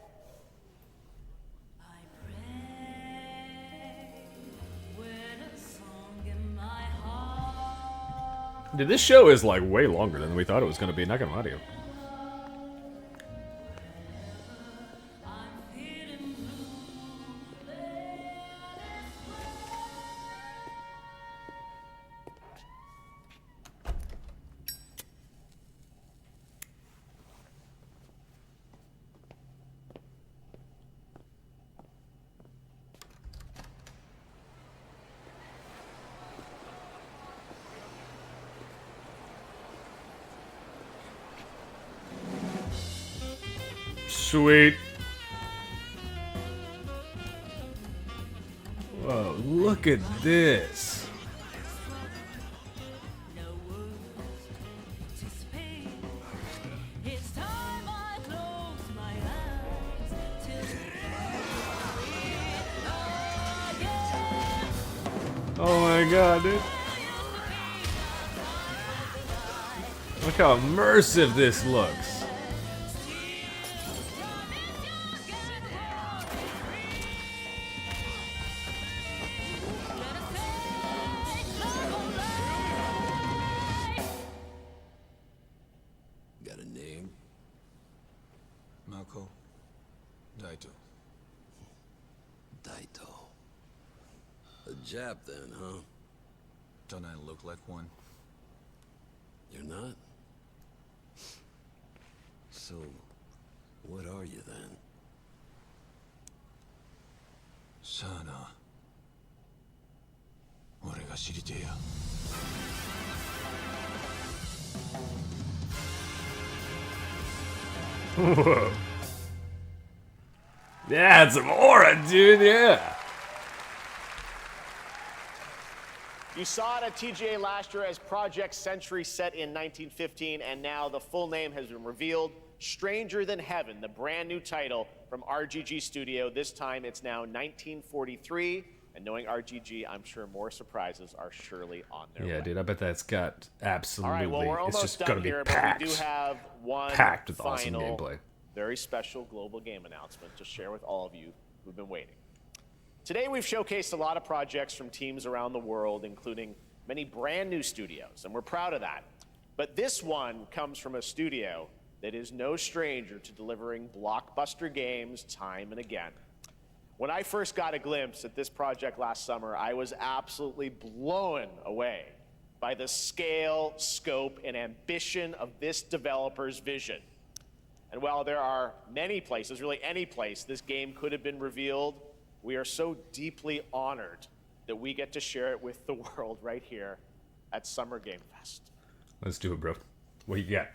Dude, this show is like way longer than we thought it was gonna be, not gonna lie to you. Sweet. Whoa, look at this. Oh my god, dude. Look how immersive this looks. Got a name? Mako. Daito. Daito. A Jap then, huh? Don't I look like one? You're not? So, what are you then? Sana. 俺が知りてえや。Whoa. Yeah, it's some aura, dude, yeah. You saw it at TGA last year as Project Century set in 1915, and now the full name has been revealed. Stranger Than Heaven, the brand new title from RGG Studio. This time it's now 1943, and knowing RGG, I'm sure more surprises are surely on their way. Yeah, dude, I bet that's got absolutely. All right, well, we're it's almost just done gonna be here, packed. but we do have one Packed with final, awesome gameplay. very special global game announcement to share with all of you who've been waiting. Today, we've showcased a lot of projects from teams around the world, including many brand new studios, and we're proud of that. But this one comes from a studio that is no stranger to delivering blockbuster games time and again. When I first got a glimpse at this project last summer, I was absolutely blown away by the scale, scope, and ambition of this developer's vision. And while there are many places, really any place, this game could have been revealed, we are so deeply honored that we get to share it with the world right here at Summer Game Fest. Let's do it, bro. What you got?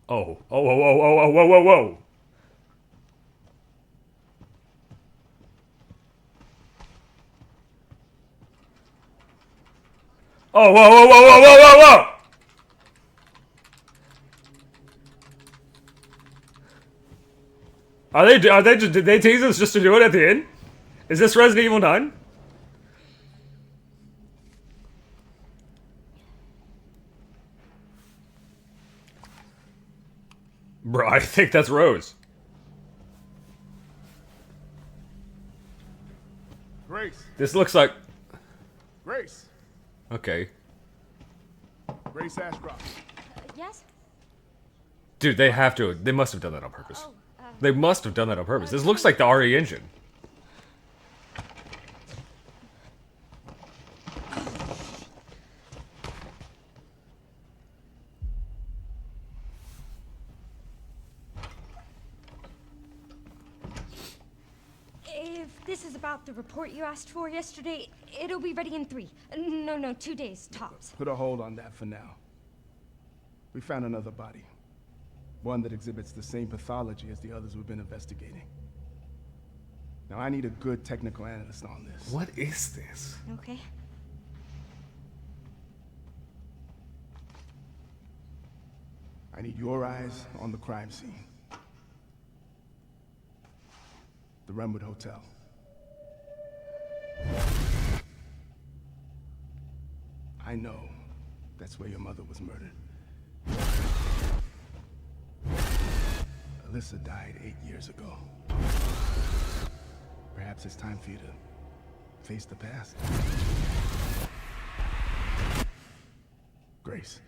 Oh, oh, oh, oh, oh, oh, whoa, whoa, whoa. Oh, whoa, whoa, whoa, whoa, whoa, whoa, whoa! Did they tease us just to do it at the end? Is this Resident Evil 9? Bro, I think that's Rose. Grace. This looks like... Grace. Okay. Grace Ashcroft. Yes? Dude, they have to. They must have done that on purpose. They must have done that on purpose. This looks like the RE engine. If this is about the report you asked for yesterday, it'll be ready in 3. No, 2 days, tops. Put a hold on that for now. We found another body. One that exhibits the same pathology as the others we've been investigating. Now, I need a good technical analyst on this. What is this? Okay. I need your eyes on the crime scene. The Renwood Hotel. I know that's where your mother was murdered. Alyssa died 8 years ago. Perhaps it's time for you to face the past. Grace.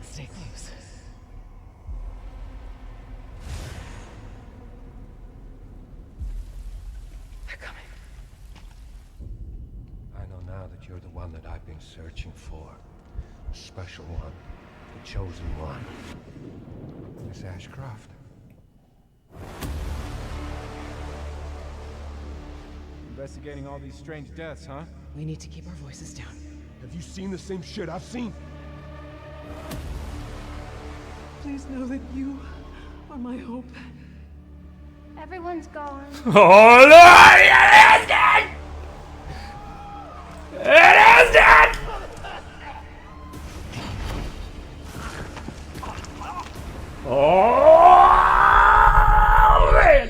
Stay close. They're coming. I know now that you're the one that I've been searching for. The special one. The chosen one. Miss Ashcroft. Investigating all these strange deaths, huh? We need to keep our voices down. Have you seen the same shit I've seen? Please know that you are my hope. Everyone's gone. Oh Lord! It is dead! It is dead! Oh man!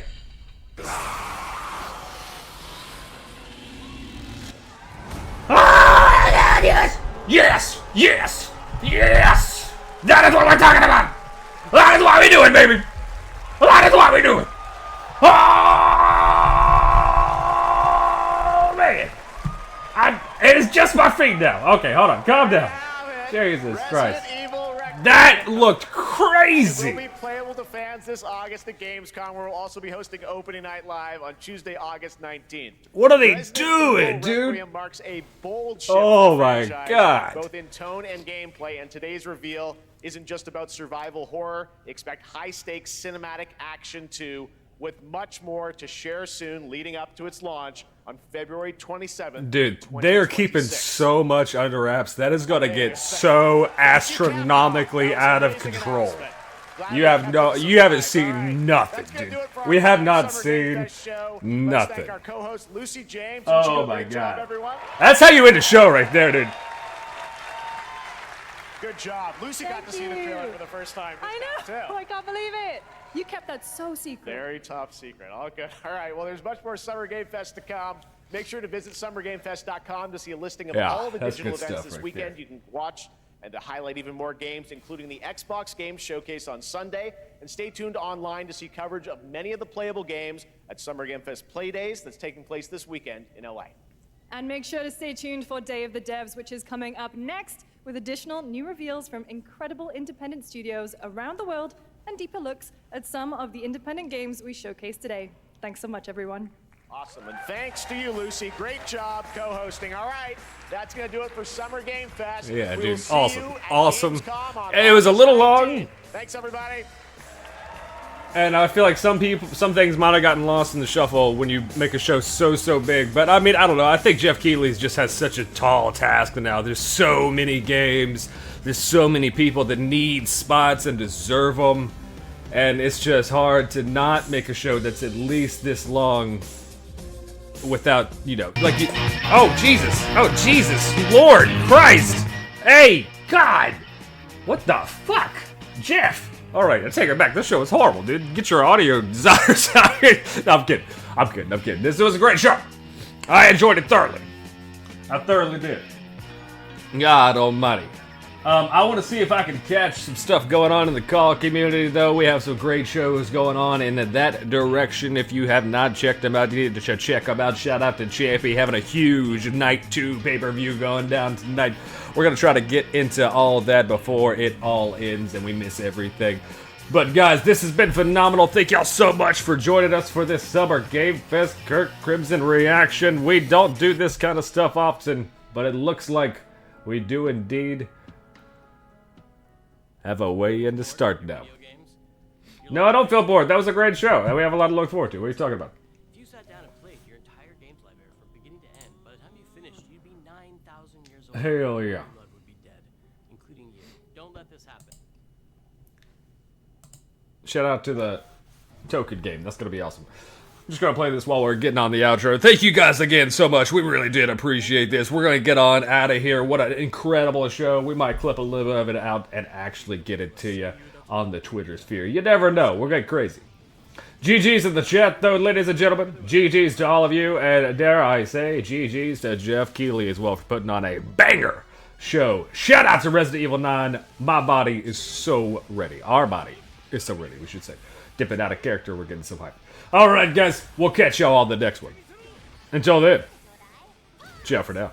Ah, yes! Yes! Yes! Yes! That is what we're talking about! That is what we're doing, baby! That is what we're doing! Oh man! It is just my feet now. Okay, hold on. Calm down. Jesus Christ. That looked crazy! It will be playable to fans this August at Gamescom, where we'll also be hosting Opening Night Live on Tuesday, August 19th. What are they Resident doing, Evil dude? Requiem marks a bold shift Oh in the my franchise, God. both in tone and gameplay, and today's reveal isn't just about survival horror. Expect high-stakes cinematic action too, with much more to share soon leading up to its launch on February 27th. Dude, they are keeping so much under wraps. That is gonna get so astronomically out of control. You haven't seen nothing, dude. We have not seen nothing. Let's thank our co-host Lucy James. Oh my job, God. everyone. That's how you end a show right there, dude. Good job. Lucy got to see the trailer for the first time. I know. I can't believe it. You kept that so secret. Very top secret. All good. All right. Well, there's much more Summer Game Fest to come. Make sure to visit summergamefest.com to see a listing of all the that's digital good events stuff this right weekend. there. You can watch and to highlight even more games, including the Xbox Games Showcase on Sunday. And stay tuned online to see coverage of many of the playable games at Summer Game Fest Play Days that's taking place this weekend in LA. And make sure to stay tuned for Day of the Devs, which is coming up next with additional new reveals from incredible independent studios around the world and deeper looks at some of the independent games we showcased today. Thanks so much, everyone. Awesome. And thanks to you, Lucy. Great job co-hosting. All right. That's going to do it for Summer Game Fest. Yeah, We will dude. see Awesome. you at Awesome. Gamescom on It was a August little 19th. long. Thanks, everybody. And I feel like some things might have gotten lost in the shuffle when you make a show so big. But I mean, I don't know. I think Jeff Keighley's just has such a tall task now. There's so many games. There's so many people that need spots and deserve them. And it's just hard to not make a show that's at least this long without, you know, like you... Oh, Jesus! Oh, Jesus! Lord Christ! Hey! God! What the fuck? Jeff! Alright, I take it back. This show was horrible, dude. Get your audio designers out here. No, I'm kidding. I'm kidding. This was a great show. I enjoyed it thoroughly. I thoroughly did. God almighty. I want to see if I can catch some stuff going on in the Call community, though. We have some great shows going on in that direction. If you have not checked them out, you need to check them out. Shout out to Chappie having a huge Night 2 pay-per-view going down tonight. We're going to try to get into all of that before it all ends and we miss everything. But guys, this has been phenomenal. Thank y'all so much for joining us for this Summer Game Fest Curk Crimson reaction. We don't do this kind of stuff often, but it looks like we do indeed have a way in to start now. No, I don't feel bored. That was a great show, and we have a lot to look forward to. What are you talking about? If you sat down and played your entire games library from beginning to end, by the time you finished, you'd be 9,000 years old. Hell yeah. Blood would be dead, including you. Don't let this happen. Shout out to the token game. That's going to be awesome. I'm just going to play this while we're getting on the outro. Thank you guys again so much. We really did appreciate this. We're going to get on out of here. What an incredible show. We might clip a little bit of it out and actually get it to you on the Twitter sphere. You never know. We're getting crazy. GG's in the chat, though, ladies and gentlemen. GG's to all of you. And dare I say, GG's to Jeff Keighley as well for putting on a banger show. Shout out to Resident Evil 9. My body is so ready. Our body is so ready, we should say. Dipping out of character, we're getting some hype. Alright, guys, we'll catch y'all on the next one. Until then, ciao for now.